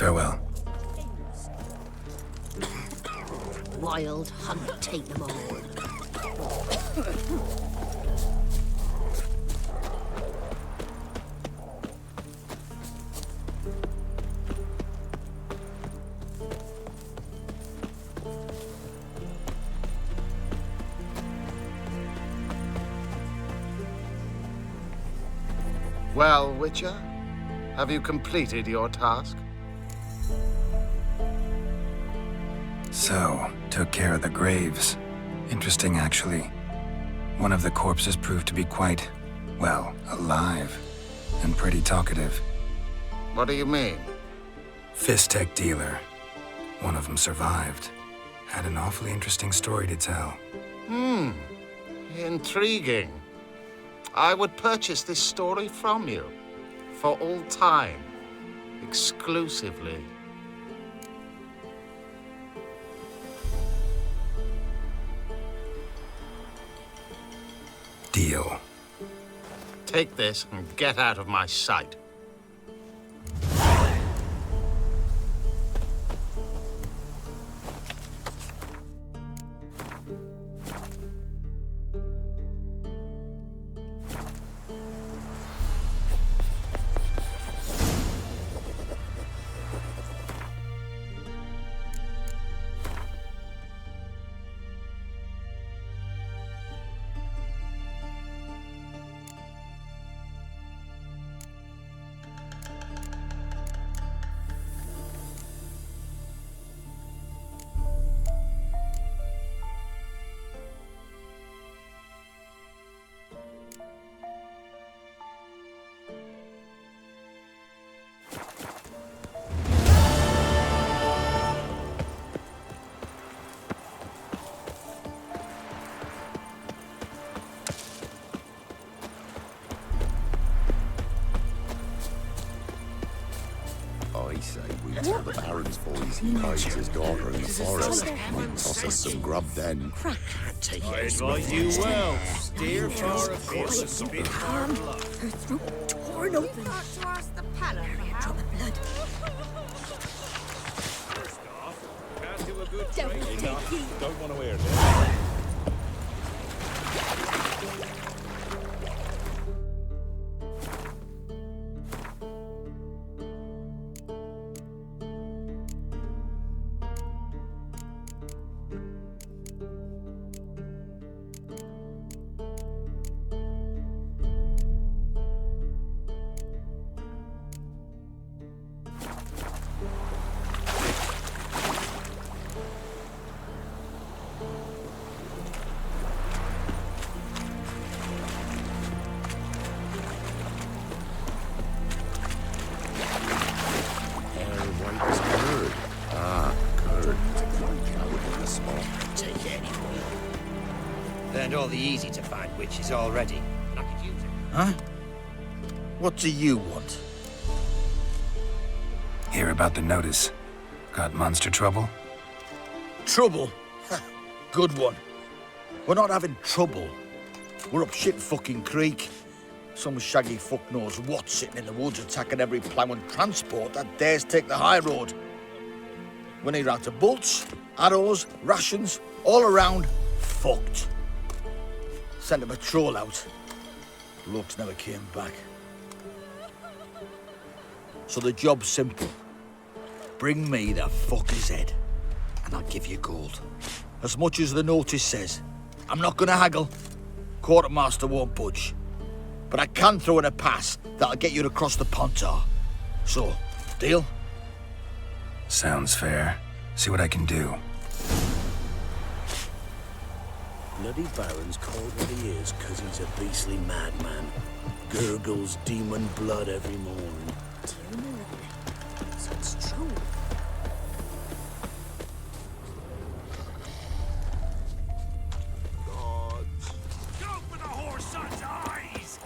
Speaker 2: Farewell.
Speaker 9: Wild hunt, take them all.
Speaker 15: Well, Witcher, have you completed your task?
Speaker 2: So, took care of the graves. Interesting, actually. One of the corpses proved to be quite, well, alive. And pretty talkative.
Speaker 15: What do you mean?
Speaker 2: Fistech dealer. One of them survived. Had an awfully interesting story to tell.
Speaker 15: Intriguing. I would purchase this story from you. For all time. Exclusively.
Speaker 2: Deal.
Speaker 15: Take this and get out of my sight.
Speaker 14: I say we tell the Baron's boys he hides his daughter in the forest. Might toss us some grub then.
Speaker 6: I advise you well. Steer far afield.
Speaker 17: Her throat torn open.
Speaker 12: To ask the Paladin
Speaker 17: a drop of blood.
Speaker 6: First off, can't do a good
Speaker 17: Devil
Speaker 6: trade.
Speaker 17: take ye.
Speaker 6: Don't want to wear that.
Speaker 19: Learned all the easy-to-find witches already. I could use it.
Speaker 5: Huh? What do you want?
Speaker 2: Hear about the notice. Got monster trouble?
Speaker 5: Trouble? Good one. We're not having trouble. We're up shit fucking creek. Some shaggy fuck knows what sitting in the woods attacking every plough and transport that dares take the high road. We need out of bolts, arrows, rations, all around, fucked. Sent a patrol out. Blokes never came back. So the job's simple. Bring me the fucker's head, and I'll give you gold. As much as the notice says. I'm not gonna haggle. Quartermaster won't budge. But I can throw in a pass that'll get you across the Pontar. So, deal?
Speaker 2: Sounds fair. See what I can do.
Speaker 6: Bloody Baron's called what he is because he's a beastly madman. Gurgles demon blood every morning.
Speaker 12: So it's true.
Speaker 6: Go for the horse son's eyes!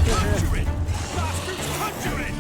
Speaker 6: Conjure it! Bastards, conjure it!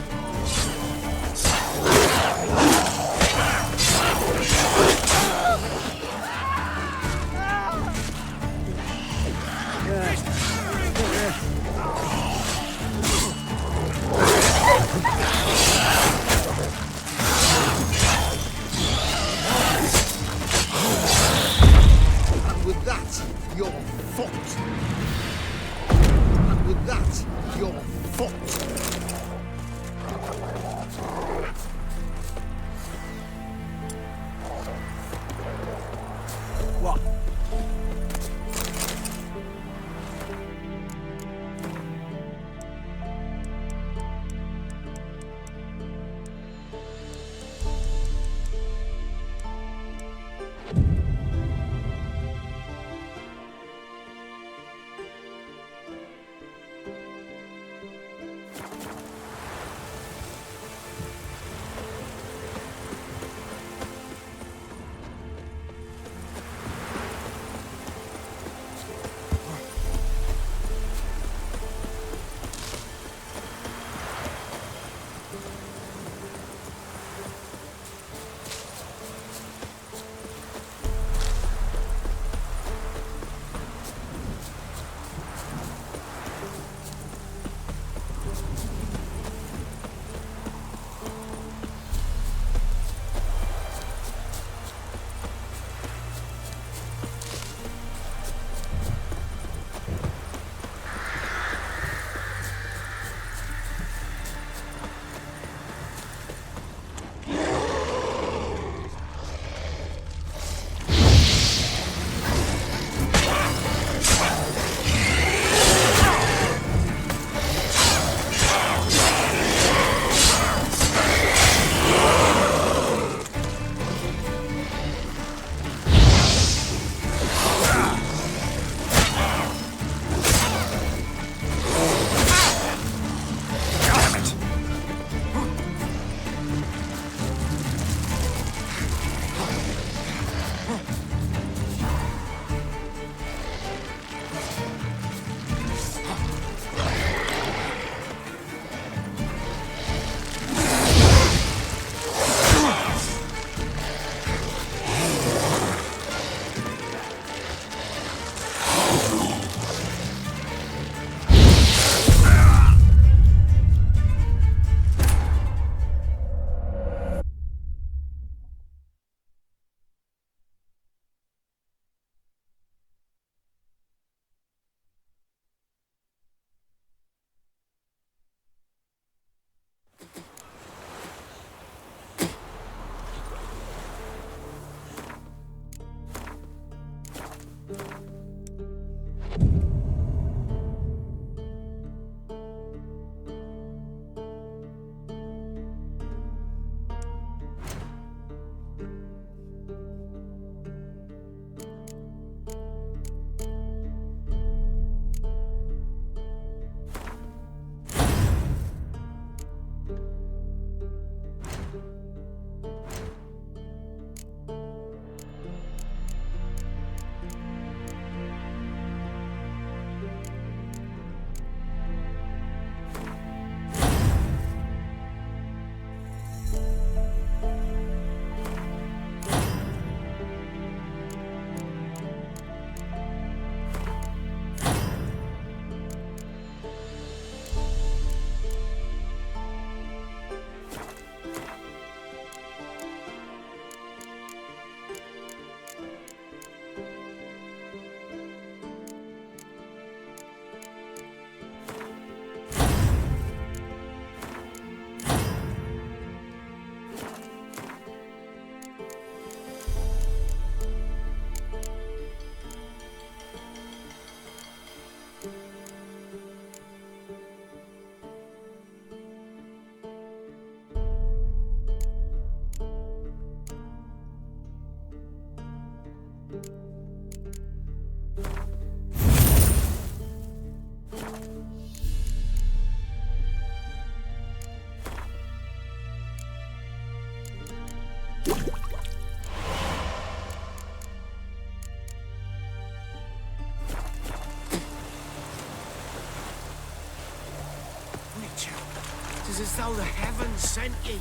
Speaker 8: 'Tis as though the heavens sent ye.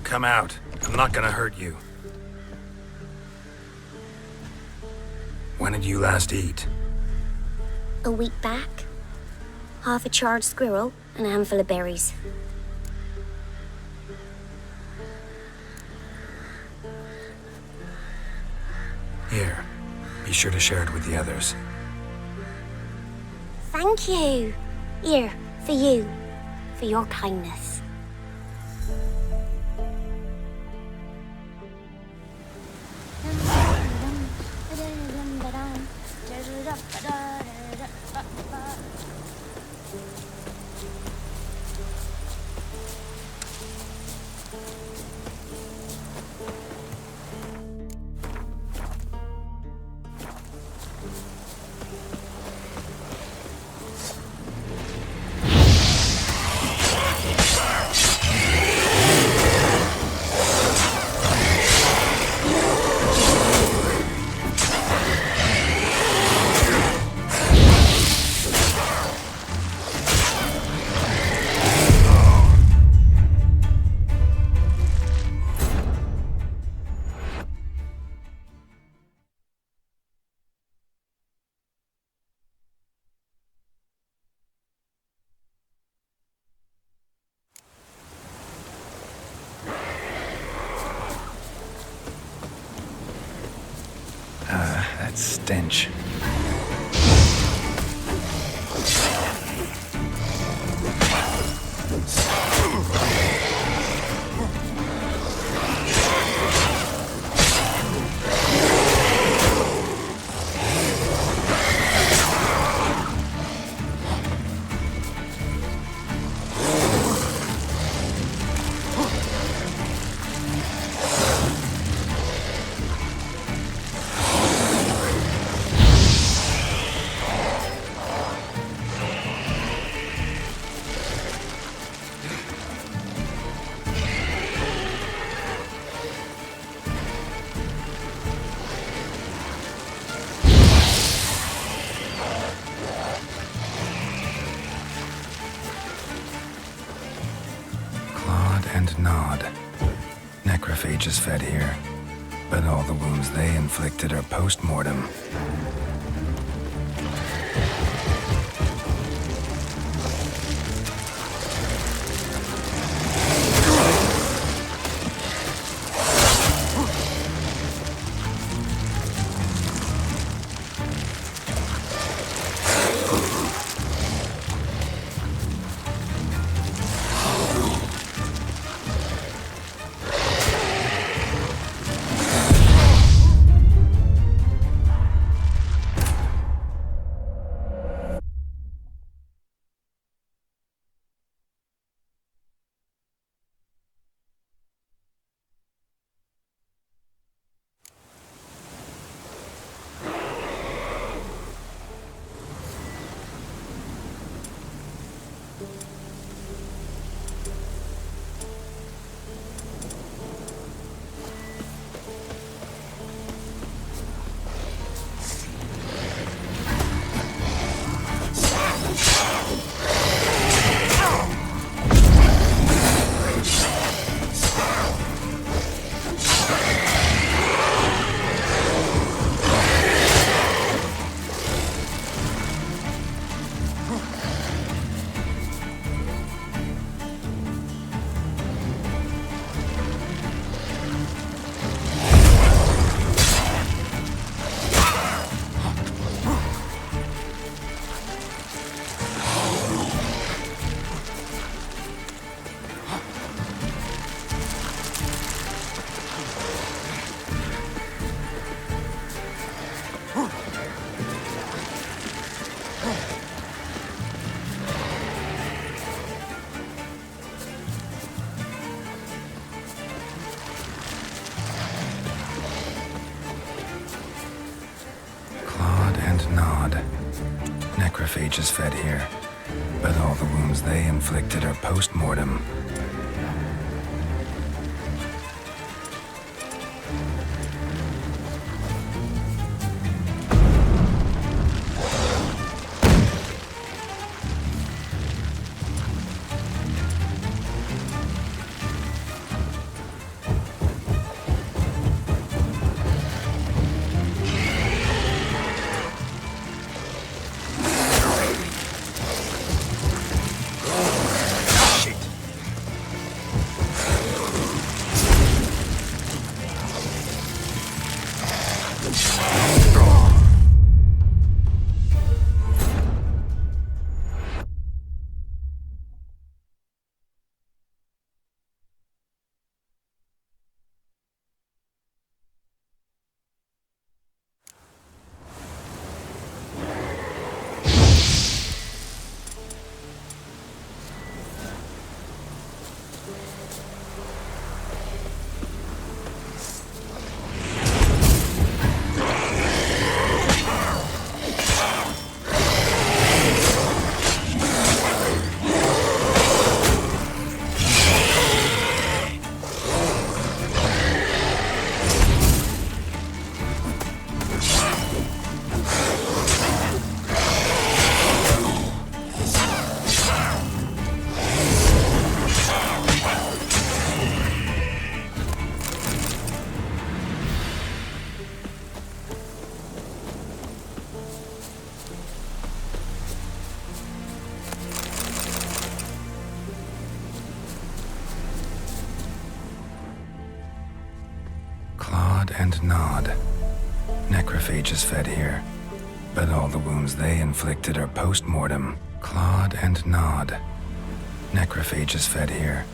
Speaker 2: Come out. I'm not gonna hurt you. When did you last eat?
Speaker 12: A week back. Half a charred squirrel and a handful of berries.
Speaker 2: Here. Be sure to share it with the others.
Speaker 12: Thank you. Here, for you. For your kindness.
Speaker 2: That stench. And Nod. Necrophages fed here, but all the wounds they inflicted are post-mortem. Necrophages fed here, but all the wounds they inflicted are post-mortem. And Nod. Necrophages fed here, but all the wounds they inflicted are post-mortem. Claude and Nod. Necrophages fed here,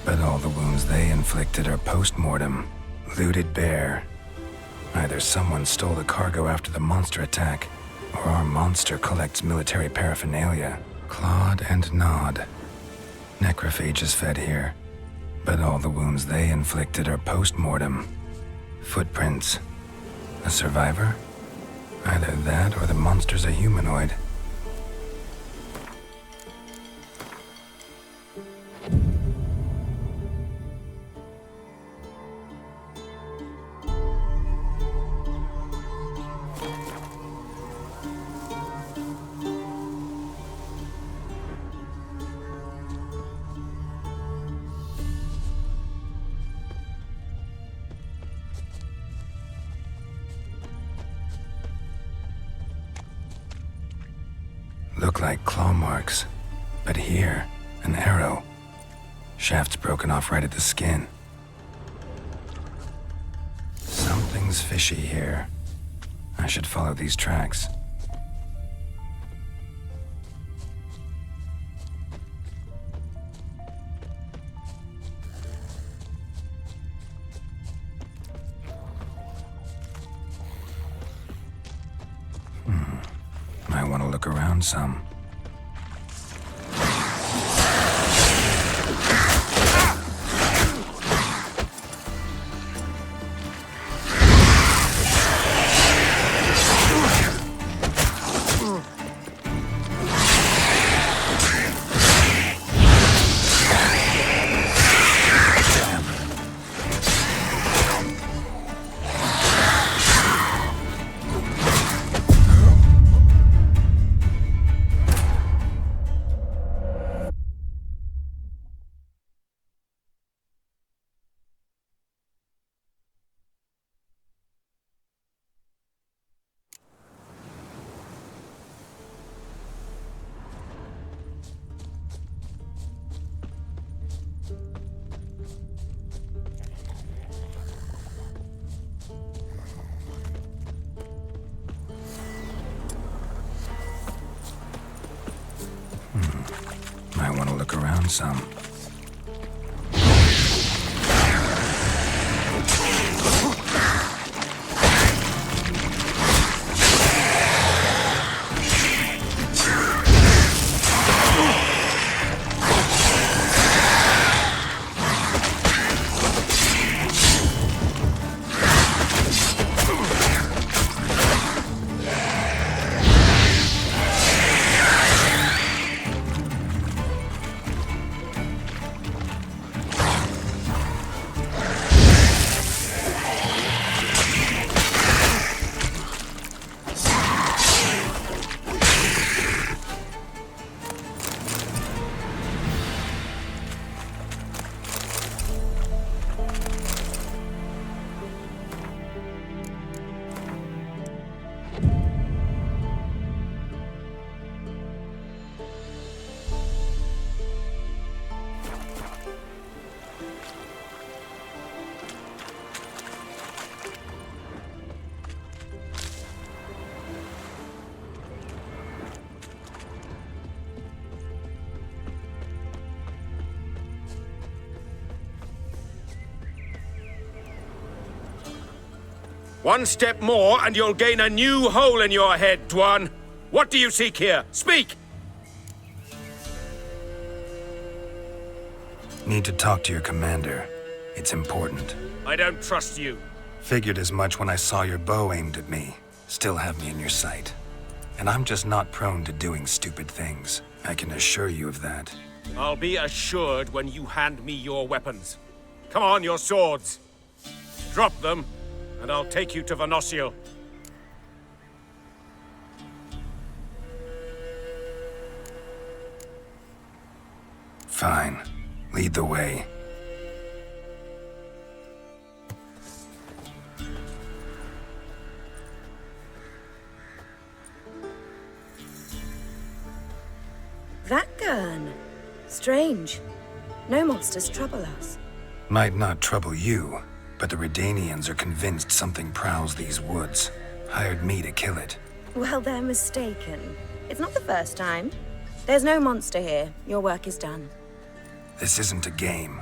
Speaker 2: but all the wounds they inflicted are post-mortem. Looted bear. Either someone stole the cargo after the monster attack, or our monster collects military paraphernalia. Claude and Nod. Necrophages fed here, but all the wounds they inflicted are post-mortem. Footprints. A survivor? Either that or the monster's a humanoid. Look like claw marks, but here, an arrow. Shaft's broken off right at the skin. Something's fishy here. I should follow these tracks. I want to look around some. I want to look around some.
Speaker 21: One step more and you'll gain a new hole in your head, Dwan. What do you seek here? Speak!
Speaker 2: Need to talk to your commander. It's important.
Speaker 21: I don't trust you.
Speaker 2: Figured as much when I saw your bow aimed at me. Still have me in your sight. And I'm just not prone to doing stupid things. I can assure you of that.
Speaker 21: I'll be assured when you hand me your weapons. Come on, your swords. Drop them, and I'll take you to Venosio.
Speaker 2: Fine. Lead the way.
Speaker 10: Vakgern. Strange. No monsters trouble us.
Speaker 2: Might not trouble you, but the Redanians are convinced something prowls these woods. Hired me to kill it.
Speaker 10: Well, they're mistaken. It's not the first time. There's no monster here. Your work is done.
Speaker 2: This isn't a game.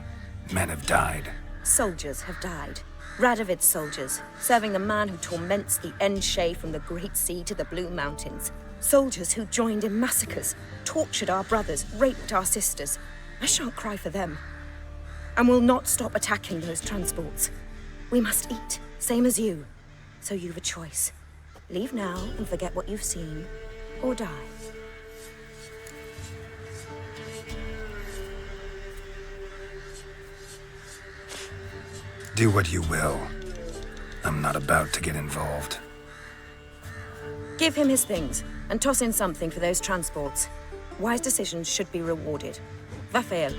Speaker 2: Men have died.
Speaker 10: Soldiers have died. Radovid's soldiers, serving the man who torments the Enshe from the Great Sea to the Blue Mountains. Soldiers who joined in massacres, tortured our brothers, raped our sisters. I shan't cry for them. And will not stop attacking those transports. We must eat, same as you. So you've a choice. Leave now and forget what you've seen, or die.
Speaker 2: Do what you will. I'm not about to get involved.
Speaker 10: Give him his things, and toss in something for those transports. Wise decisions should be rewarded. Vafael.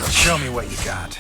Speaker 2: Show me what you got.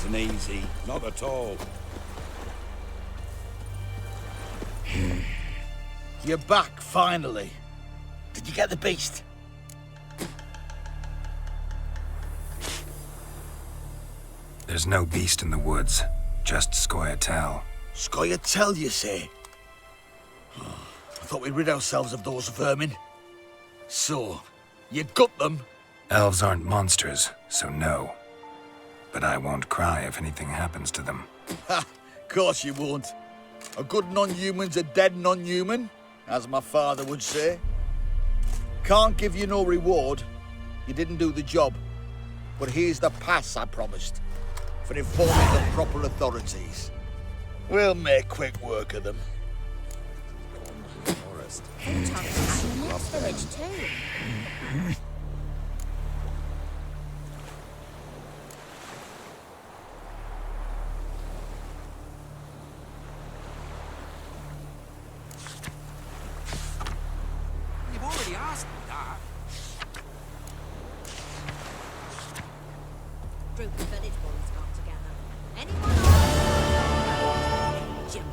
Speaker 5: isn't easy. Not at all. You're back, finally. Did you get the beast?
Speaker 2: There's no beast in the woods, just Scoia'tael.
Speaker 5: Scoia'tael, you say? I thought we'd rid ourselves of those vermin. So, you got them?
Speaker 2: Elves aren't monsters, so no. But I won't cry if anything happens to them.
Speaker 5: Ha! Course you won't. A good non-human's a dead non-human, as my father would say. Can't give you no reward. You didn't do the job. But here's the pass I promised, for informing the proper authorities. We'll make quick work of them.
Speaker 12: Forest. Next village too.
Speaker 19: You've already asked me that.
Speaker 17: Group of village boys got together. Anyone on? Jump.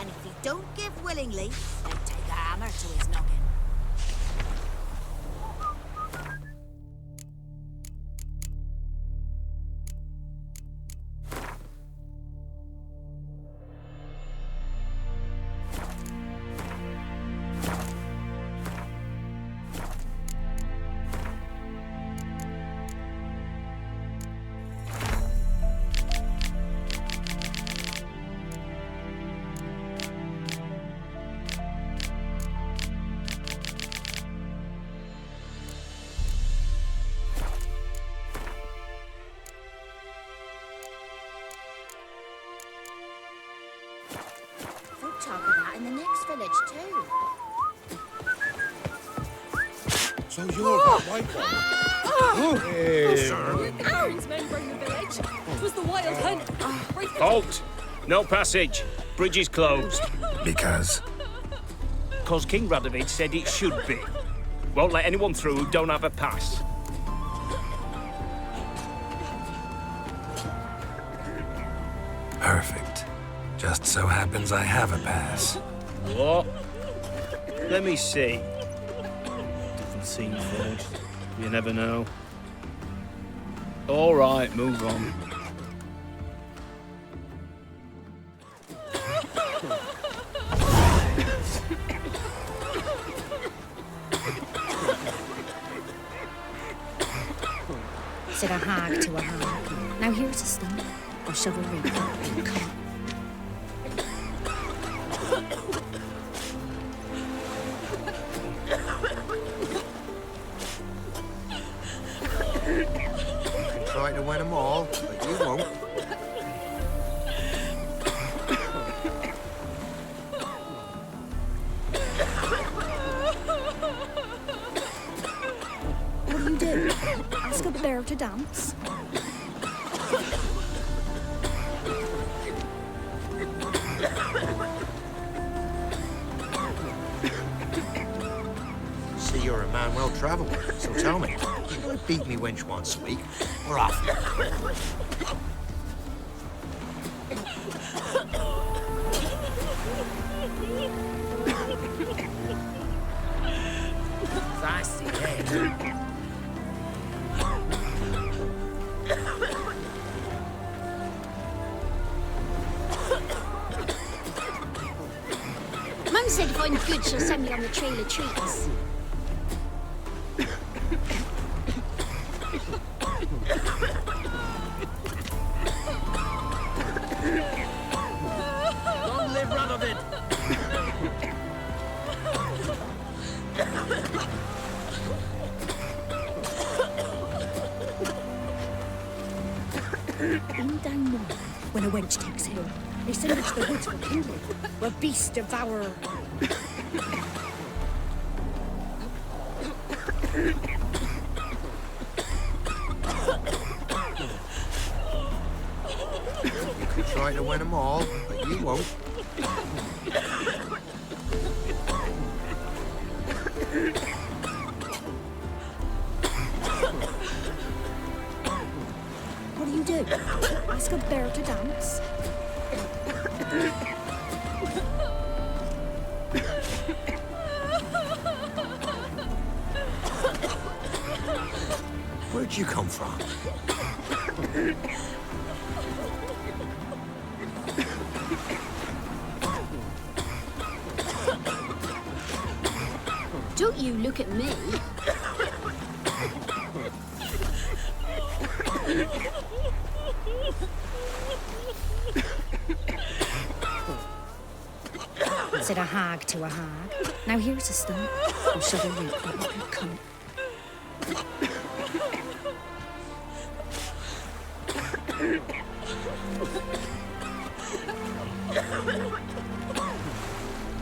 Speaker 17: And if he don't give willingly, then take a hammer to his noggin.
Speaker 12: Folk talk of that in the next village too.
Speaker 5: So you're that white one?
Speaker 3: Aaron's men bring the village. It was the wild hunt.
Speaker 21: Halt! No passage. Bridge is closed.
Speaker 2: Because?
Speaker 6: Because King Radovid said it should be. Won't let anyone through who don't have a pass.
Speaker 2: Perfect. Just so happens I have a pass.
Speaker 6: What? Let me see. Doesn't seem finished. You never know. All right, move on.
Speaker 12: Said a hag to a hag. Now here's a stump. I'll shove a ring. Come.
Speaker 14: Try to win them all, but you won't.
Speaker 12: What do you do? Ask a bear to dance?
Speaker 14: See, you're a man well travelled, so tell me, you beat me wench once a week, or often?
Speaker 19: Fancy head.
Speaker 12: Mum said if I'm good, she'll send me on the trail of treats.
Speaker 6: Long live Radovid!
Speaker 12: In down north, when a wench takes ill, they send her to the woods for kindling, where beasts devour her.
Speaker 14: You could try to win them all, but you won't.
Speaker 12: What do you do? Ask a bear to dance?
Speaker 19: Where'd you come from?
Speaker 9: Don't you look at me.
Speaker 12: Said a hag to a hag. Now here's a stump. I'll shove a root right up your cunt.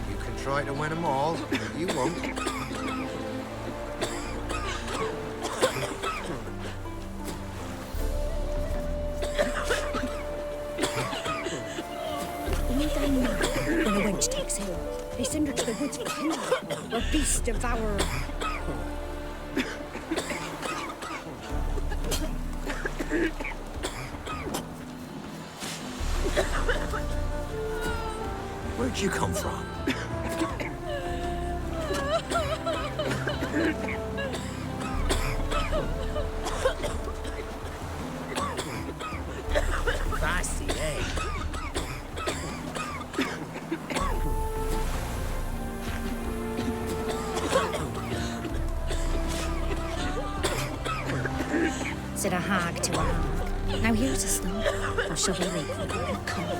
Speaker 4: You can try to win them all, but you won't.
Speaker 12: When a wench takes ill, they send her to the woods for kindling, where beasts devour her.
Speaker 19: Where'd you come from?
Speaker 8: Feisty, eh?
Speaker 12: Said a hag to a hag. Now here's a stump. I'll shove a root right up your cunt.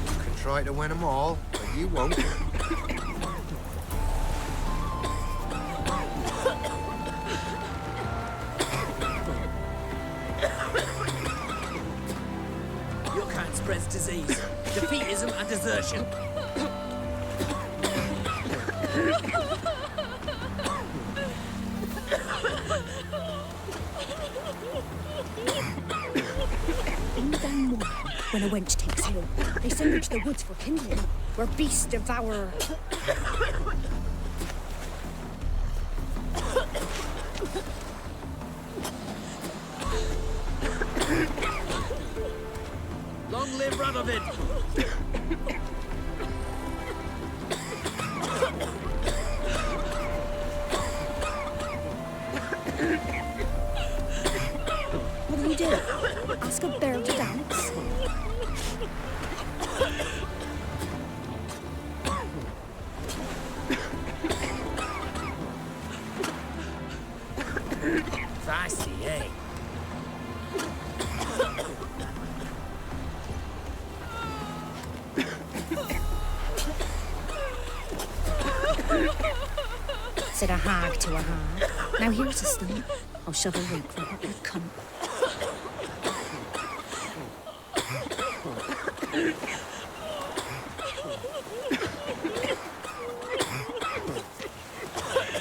Speaker 4: You can try to win them all, but you won't.
Speaker 8: Your kind spreads disease, defeatism and desertion.
Speaker 12: In down morning, when a wench takes ill, they send her to the woods for kindling, where beasts devour her.
Speaker 8: Long live Radovid!
Speaker 12: What do you do? Ask a bear to dance?
Speaker 8: Feisty, eh?
Speaker 12: Said a hag to a hag. Now here's a stump. I'll shove a root right up your cunt.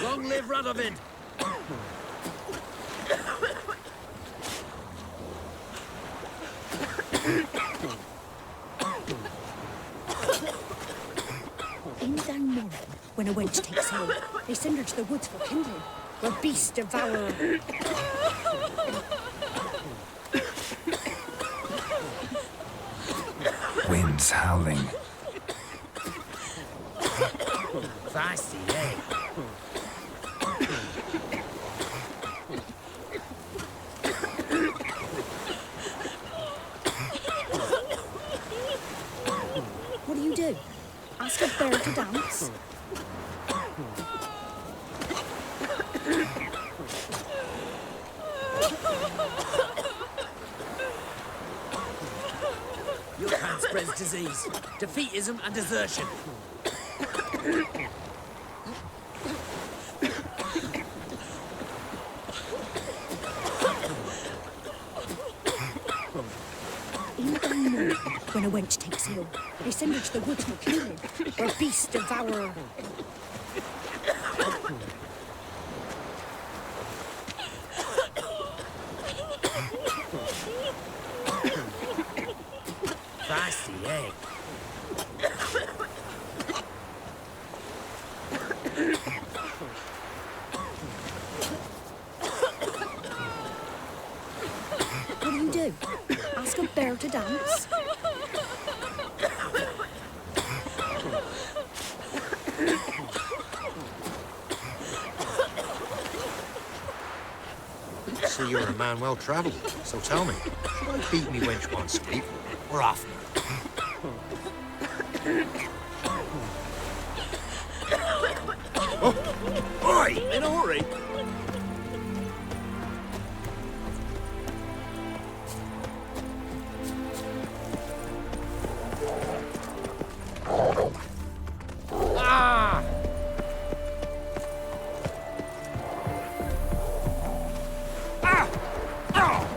Speaker 8: Long live Radovid!
Speaker 12: In down morning, when a wench takes ill, they send her to the woods for kindling, where beasts devour her.
Speaker 2: Winds howling.
Speaker 8: Feisty, eh?
Speaker 12: What do you do? Ask a bear to dance?
Speaker 8: Your kind spreads disease, defeatism and desertion.
Speaker 12: In down morning, when a wench takes ill, they send her to the woods for kindling, where beasts devour her.
Speaker 8: Feisty, eh?
Speaker 12: bear to dance?
Speaker 4: See, you're a man well travelled, so tell me, should I beat me wench one sweep, or off me?
Speaker 6: Oi! In a hurry?
Speaker 18: Ah! Ah! Ah!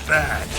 Speaker 13: bad.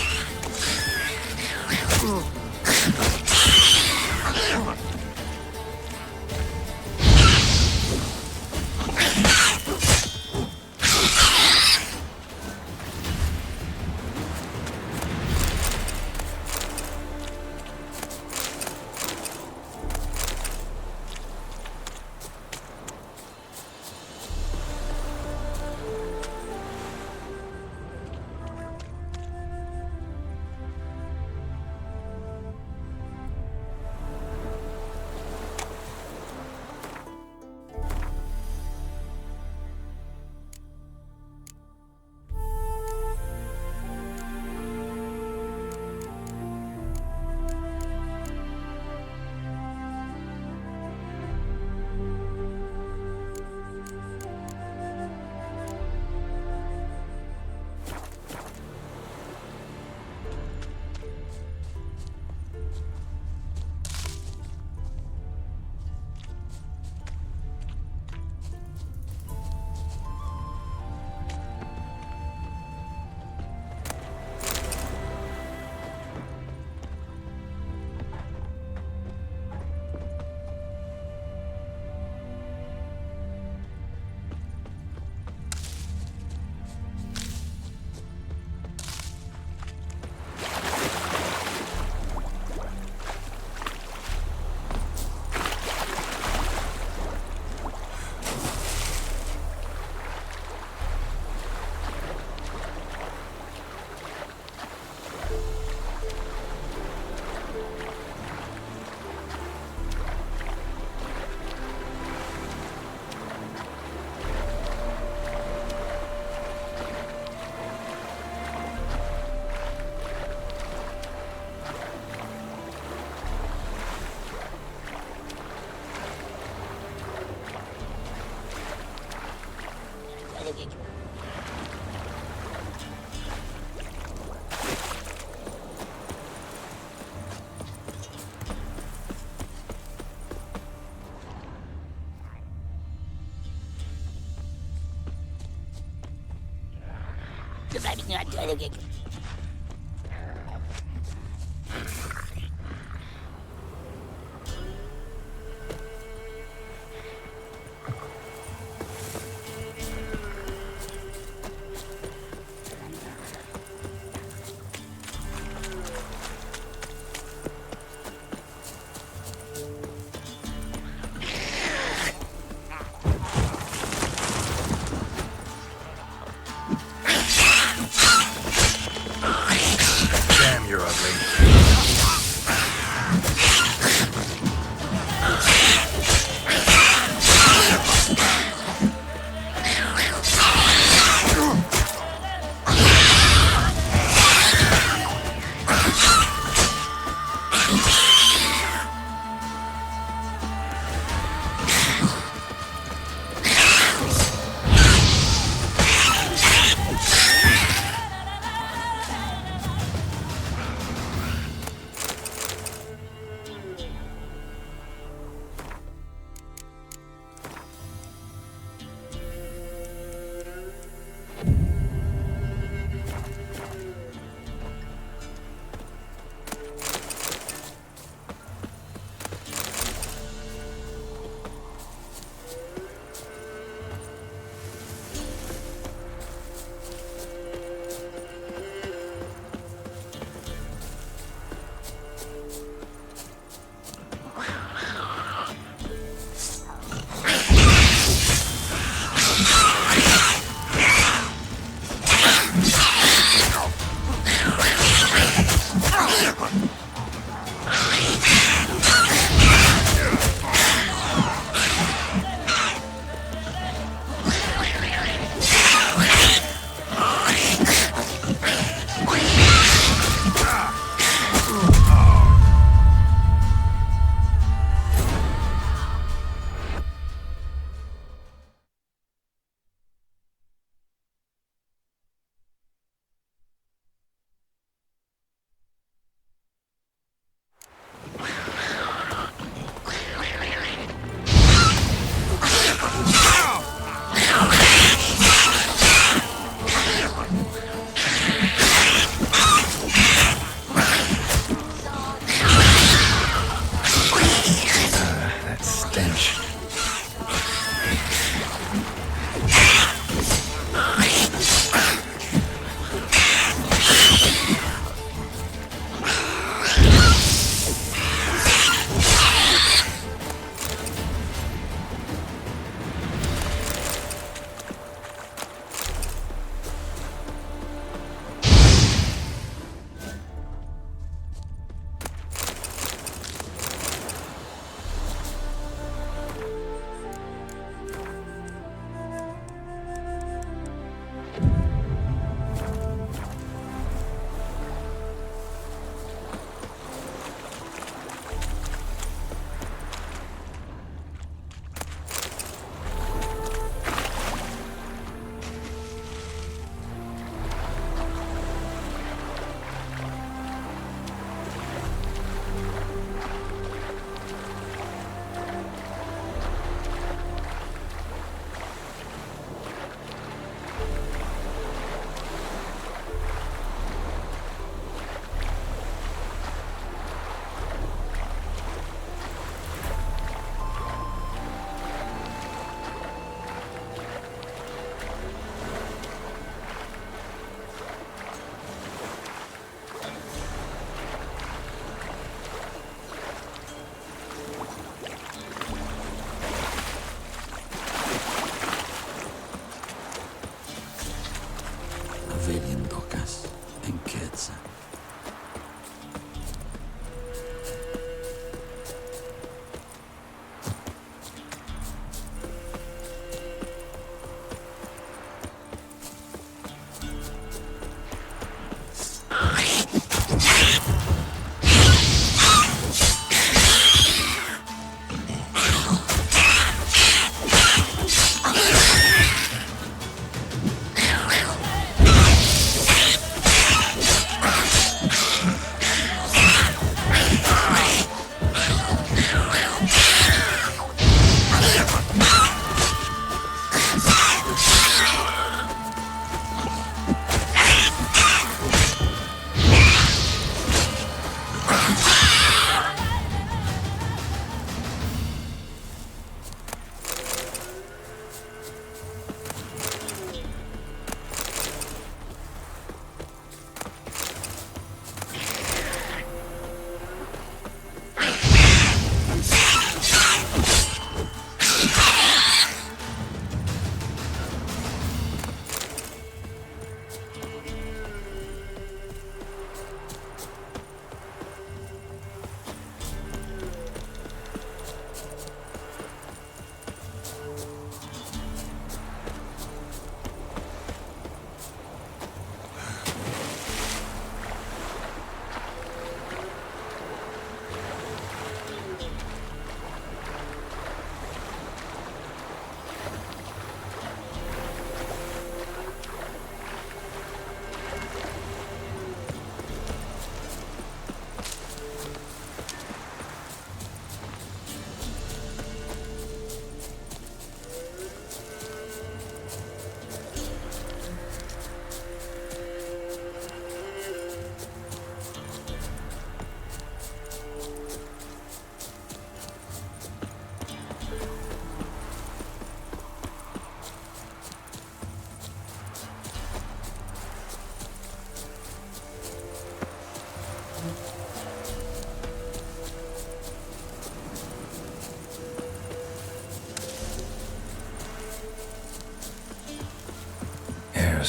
Speaker 2: Damn, you're ugly.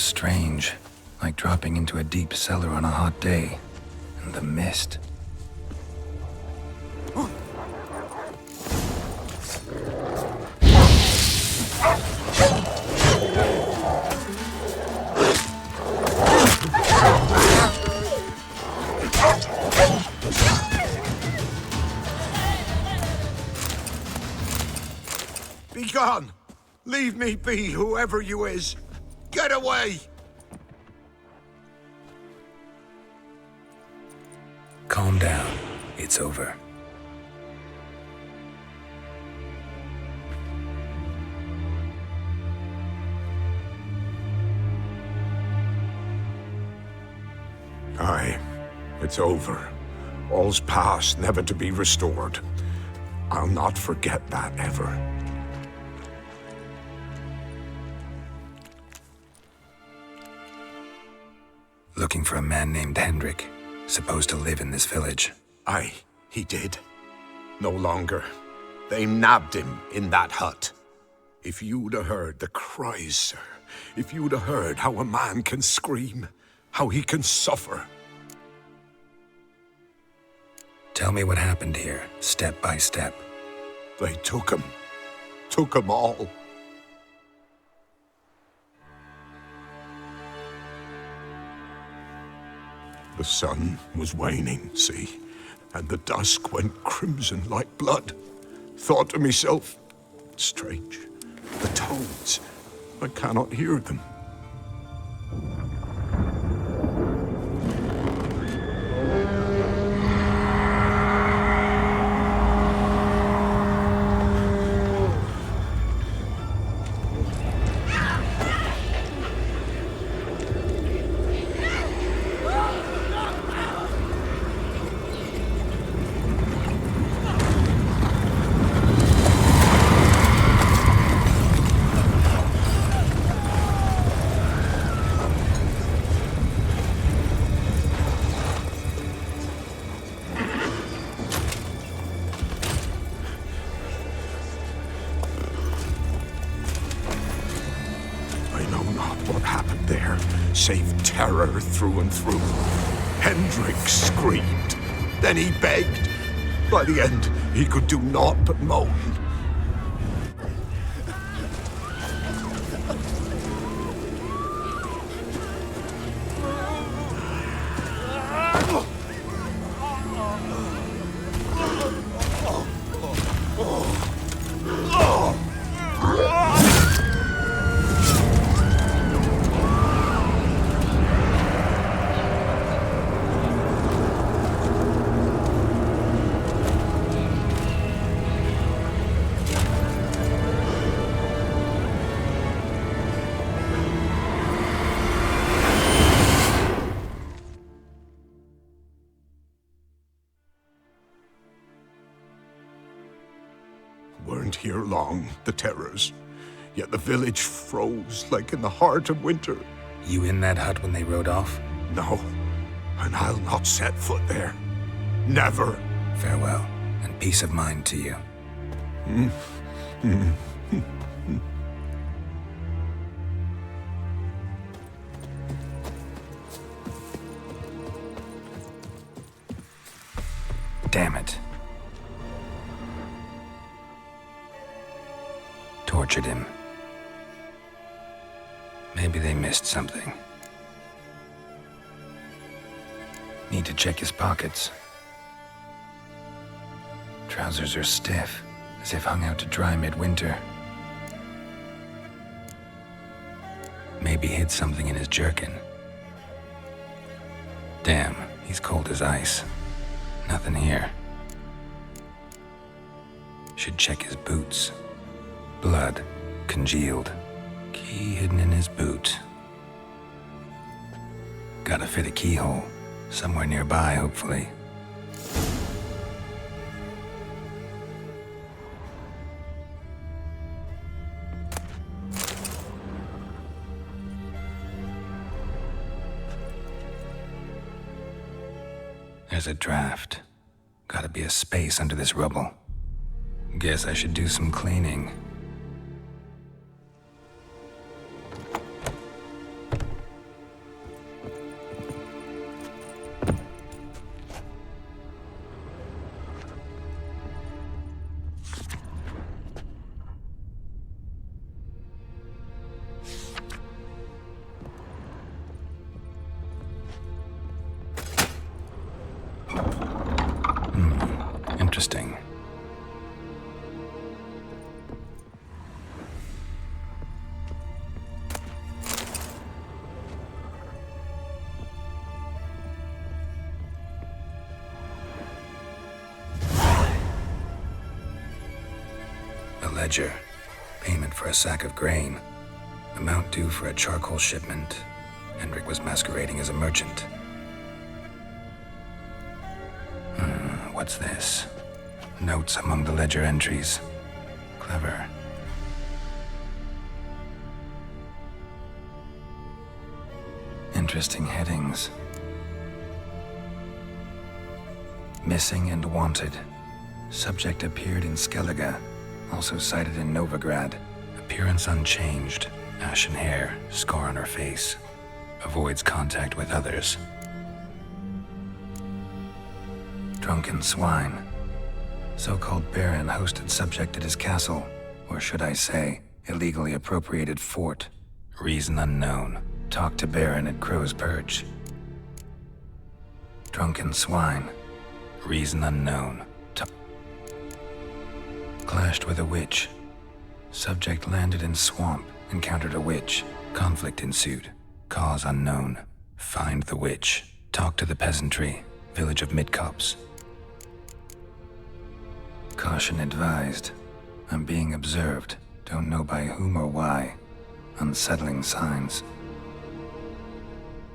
Speaker 2: strange, like dropping into a deep cellar on a hot day. And the mist.
Speaker 13: Be gone! Leave me be, whoever you is! Get away!
Speaker 2: Calm down. It's over.
Speaker 13: Aye, it's over. All's past, never to be restored. I'll not forget that ever.
Speaker 2: Looking for a man named Hendrik, supposed to live in this village.
Speaker 13: Aye, he did. No longer. They nabbed him in that hut. If you'd have heard the cries, sir, if you'd have heard how a man can scream, how he can suffer.
Speaker 2: Tell me what happened here, step by step.
Speaker 13: They took him all. The sun was waning, see, and the dusk went crimson like blood. Thought to myself, strange, the toads, I cannot hear them. Save terror through and through. Hendrik screamed. Then he begged. By the end, he could do naught but moan. Weren't here long, the terrors. Yet the village froze like in the heart of winter.
Speaker 2: You in that hut when they rode off?
Speaker 13: No, and I'll not set foot there. Never.
Speaker 2: Farewell, and peace of mind to you. Damn it. Tortured him. Maybe they missed something. Need to check his pockets. Trousers are stiff, as if hung out to dry midwinter. Maybe hid something in his jerkin. Damn, he's cold as ice. Nothing here. Should check his boots. Blood, congealed. Key hidden in his boot. Gotta fit a keyhole. Somewhere nearby, hopefully. There's a draft. Gotta be a space under this rubble. Guess I should do some cleaning. interesting. A ledger. Payment for a sack of grain. Amount due for a charcoal shipment. Hendrik was masquerading as a merchant. What's this? Notes among the ledger entries. Clever. Interesting headings. Missing and wanted. Subject appeared in Skellige. Also cited in Novigrad. Appearance unchanged. Ashen hair, scar on her face. Avoids contact with others. Drunken swine. So-called baron hosted subject at his castle, or should I say, illegally appropriated fort. Reason unknown. Talked to baron at Crow's Perch. Drunken swine. Reason unknown. Clashed with a witch. Subject landed in swamp, encountered a witch. Conflict ensued. Cause unknown. Find the witch. Talk to the peasantry. Village of Midcopse. Caution advised. I'm being observed. Don't know by whom or why. Unsettling signs.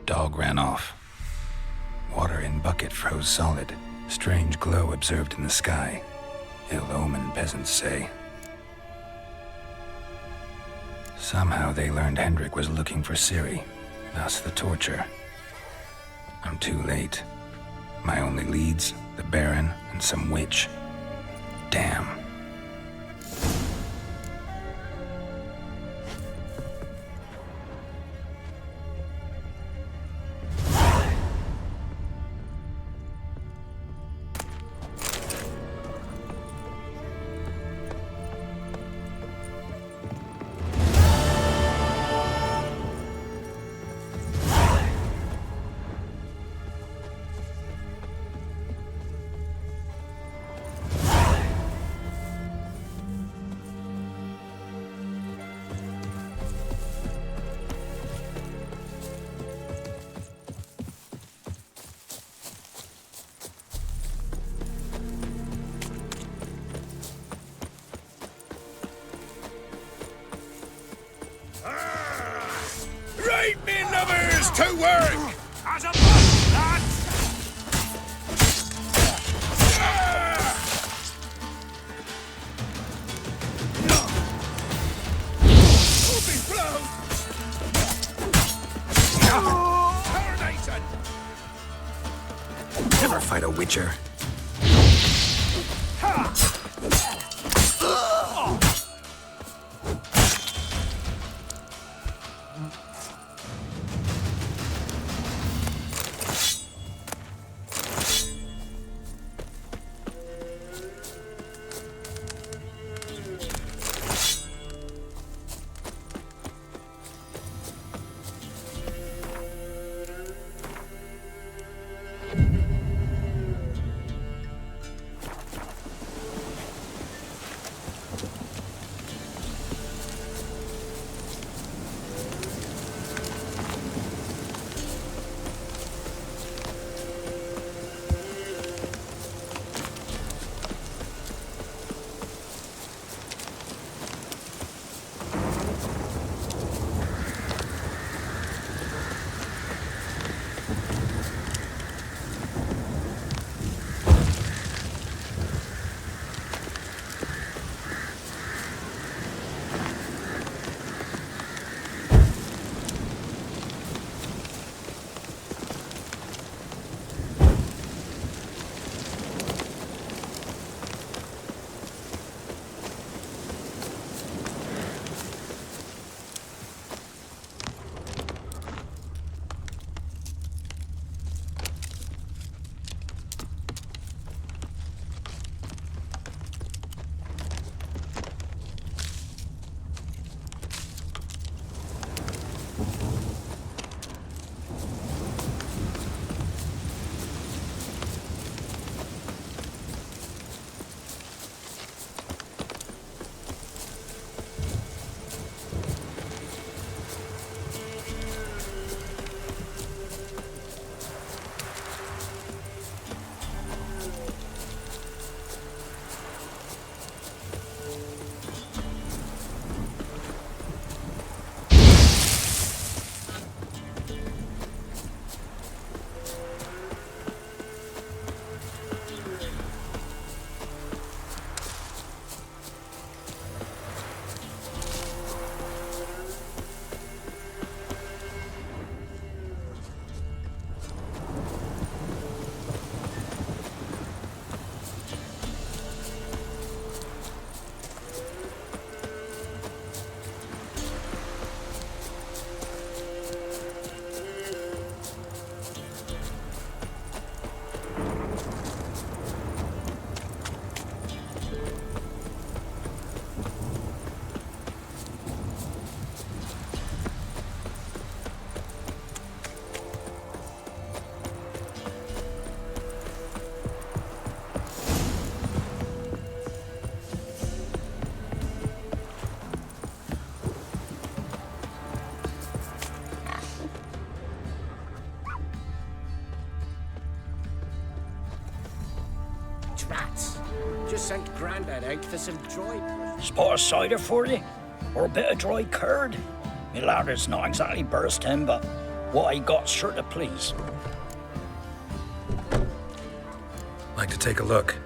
Speaker 2: Dog ran off. Water in bucket froze solid. Strange glow observed in the sky. Ill omen, peasants say. Somehow they learned Hendrik was looking for Ciri. Thus the torture. I'm too late. My only leads, the Baron and some witch. Damn.
Speaker 16: Right, me numbers, to work!
Speaker 6: As a boss, lads!
Speaker 2: Never fight a witcher.
Speaker 6: rats. Just sent Grandad out for some dry...
Speaker 8: Spot of cider for you? Or a bit of dry curd? Me ladder's not exactly bursting, but what I got's sure to please.
Speaker 2: Like to take a look.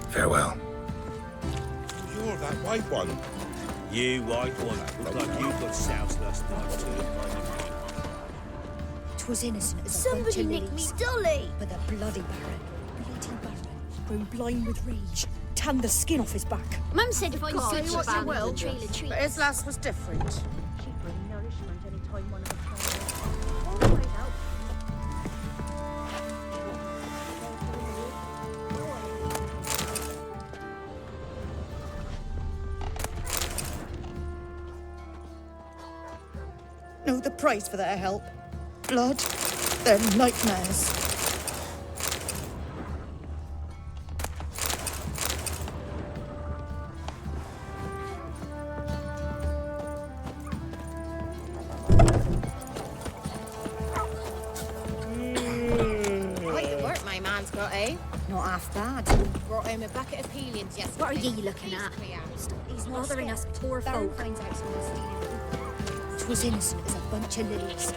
Speaker 2: Farewell.
Speaker 6: You're that white one. You white one. Look like you got soused last night too.
Speaker 12: 'Twas innocent as a
Speaker 17: Somebody
Speaker 12: bunch of
Speaker 17: nicked
Speaker 12: lilies.
Speaker 17: me dolly.
Speaker 12: But the bloody Baron,
Speaker 17: Grown blind with rage, tanned the skin off his back.
Speaker 9: Mum said if I
Speaker 17: God,
Speaker 9: could
Speaker 17: do what you will,
Speaker 9: the trail of trees.
Speaker 17: but his last was different. She'd bring nourishment any time one of us came. All right out. Know the price for their help. Blood, their nightmares.
Speaker 9: Quite the work my man's got, eh?
Speaker 12: Not half bad.
Speaker 9: Brought home a bucket of peelings yesterday.
Speaker 12: What are you looking at?
Speaker 9: He's
Speaker 12: bothering us poor folk.
Speaker 9: finds out someone's stealing.
Speaker 12: 'Twas innocent as a bunch of lilies.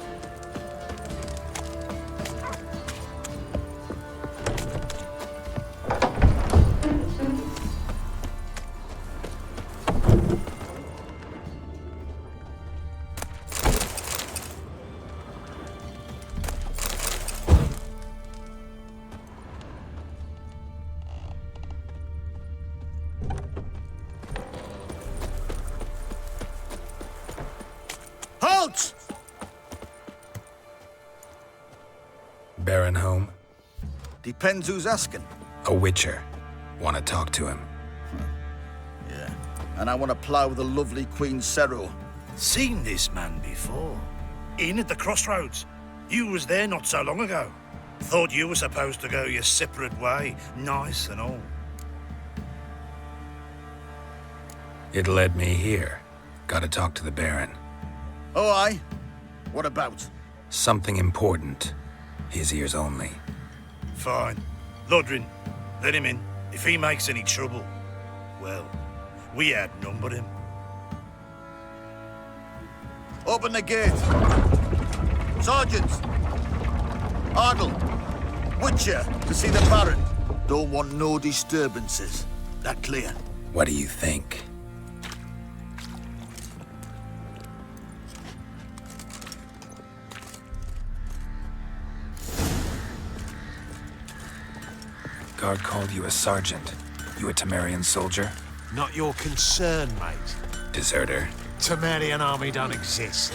Speaker 5: Halt!
Speaker 2: Baron home?
Speaker 5: Depends who's asking.
Speaker 2: A witcher. Want to talk to him.
Speaker 5: Yeah. And I want to plough the lovely Queen Cero.
Speaker 11: Seen this man before. In at the crossroads. You was there not so long ago. Thought you were supposed to go your separate way, nice and all.
Speaker 2: It led me here. Gotta talk to the Baron.
Speaker 5: Oh, aye? What about?
Speaker 2: Something important. His ears only.
Speaker 11: Fine. Lodrin, let him in. If he makes any trouble, well, we outnumber him.
Speaker 5: Open the gate. Sergeants! Ardle! Witcher, to see the Baron. Don't want no disturbances. That clear?
Speaker 2: What do you think? Guard called you a sergeant. You a Temerian soldier?
Speaker 4: Not your concern, mate.
Speaker 2: Deserter.
Speaker 4: Temerian army don't exist.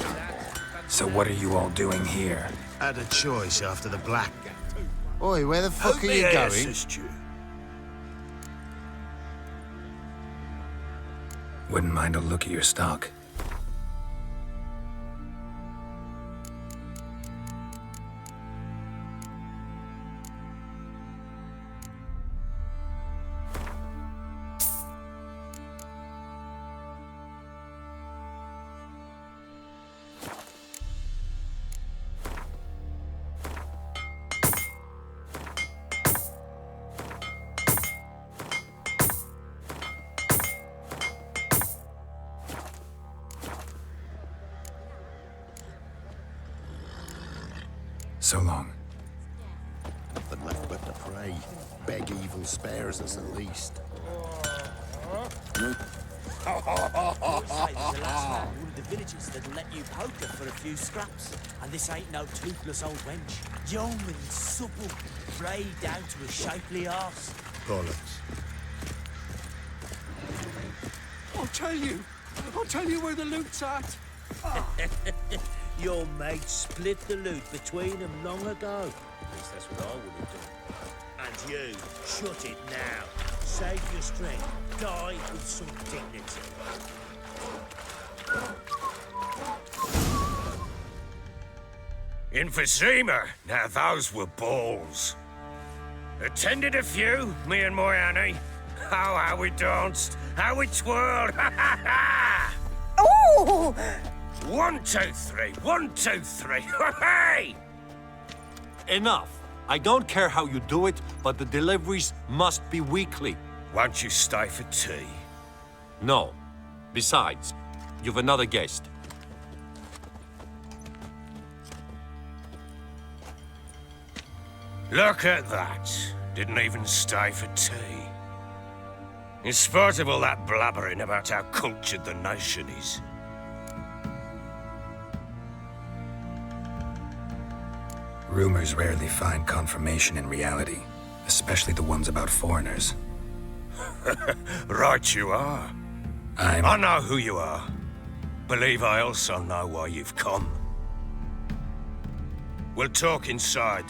Speaker 2: So what are you all doing here?
Speaker 4: Had a choice after the Black. Oi, where the fuck are you going?
Speaker 2: Wouldn't mind a look at your stock. So long.
Speaker 14: Nothing left but to pray. Beg evil spares us at least.
Speaker 22: There's the last man in one of the villages that'll let you poker for a few scraps. And this ain't no toothless old wench. Young and supple, frayed down to a shapely arse.
Speaker 4: Bollocks.
Speaker 1: I'll tell you where the loot's at.
Speaker 6: Your mate split the loot between them long ago. At least that's what I would have done. And you, shut it now. Save your strength. Die with some dignity.
Speaker 21: Emphysema. Now those were balls. Attended a few, me and my Annie. Oh, how we danced, how we twirled.
Speaker 17: Oh!
Speaker 21: 1, 2, 3. 1, 2, 3. Hey!
Speaker 7: Enough. I don't care how you do it, but the deliveries must be weekly.
Speaker 21: Won't you stay for tea?
Speaker 7: No. Besides, you've another guest.
Speaker 21: Look at that. Didn't even stay for tea. In spite of all that blabbering about how cultured the nation is.
Speaker 2: Rumors rarely find confirmation in reality, especially the ones about foreigners.
Speaker 21: Right you are. I know who you are. Believe I also know why you've come. We'll talk inside.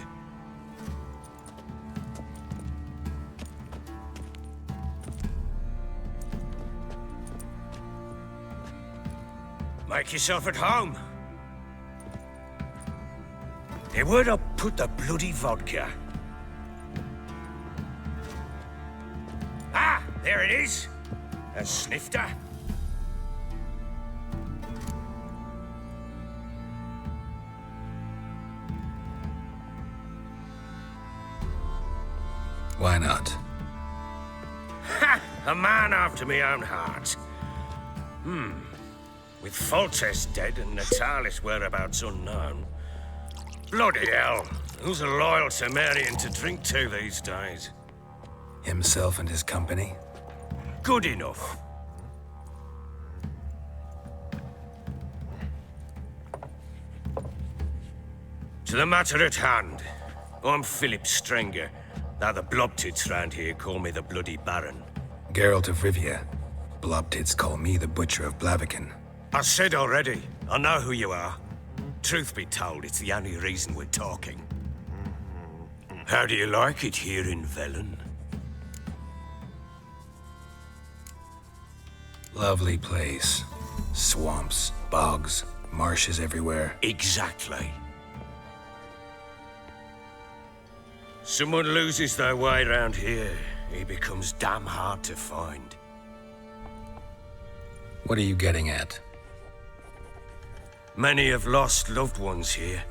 Speaker 21: Make yourself at home. Hey, where'd I put the bloody vodka? Ah, there it is. A snifter.
Speaker 2: Why not?
Speaker 21: Ha! A man after my own heart. With Foltest dead and Natalis' whereabouts unknown. Bloody hell. Who's a loyal Temerian to drink to these days?
Speaker 2: Himself and his company?
Speaker 21: Good enough. To the matter at hand. I'm Philip Strenger. Now the Blobtits round here call me the Bloody Baron.
Speaker 2: Geralt of Rivia. Blobtits call me the Butcher of Blaviken.
Speaker 21: I said already, I know who you are. Truth be told, it's the only reason we're talking. How do you like it here in Velen?
Speaker 2: Lovely place. Swamps, bogs, marshes everywhere.
Speaker 21: Exactly. Someone loses their way around here, he becomes damn hard to find.
Speaker 2: What are you getting at?
Speaker 21: Many have lost loved ones here.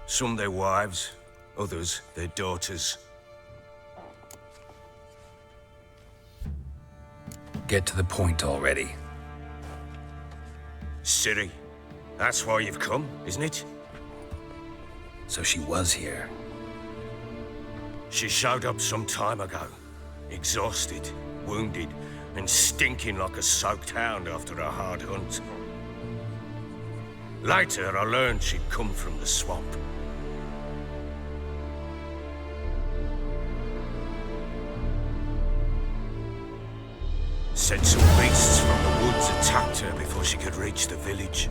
Speaker 21: Some their wives, others their daughters.
Speaker 2: Get to the point already.
Speaker 21: Ciri, that's why you've come, isn't it?
Speaker 2: So she was here.
Speaker 21: She showed up some time ago. Exhausted, wounded, and stinking like a soaked hound after a hard hunt. Later, I learned she'd come from the swamp. Said some beasts from the woods attacked her before she could reach the village.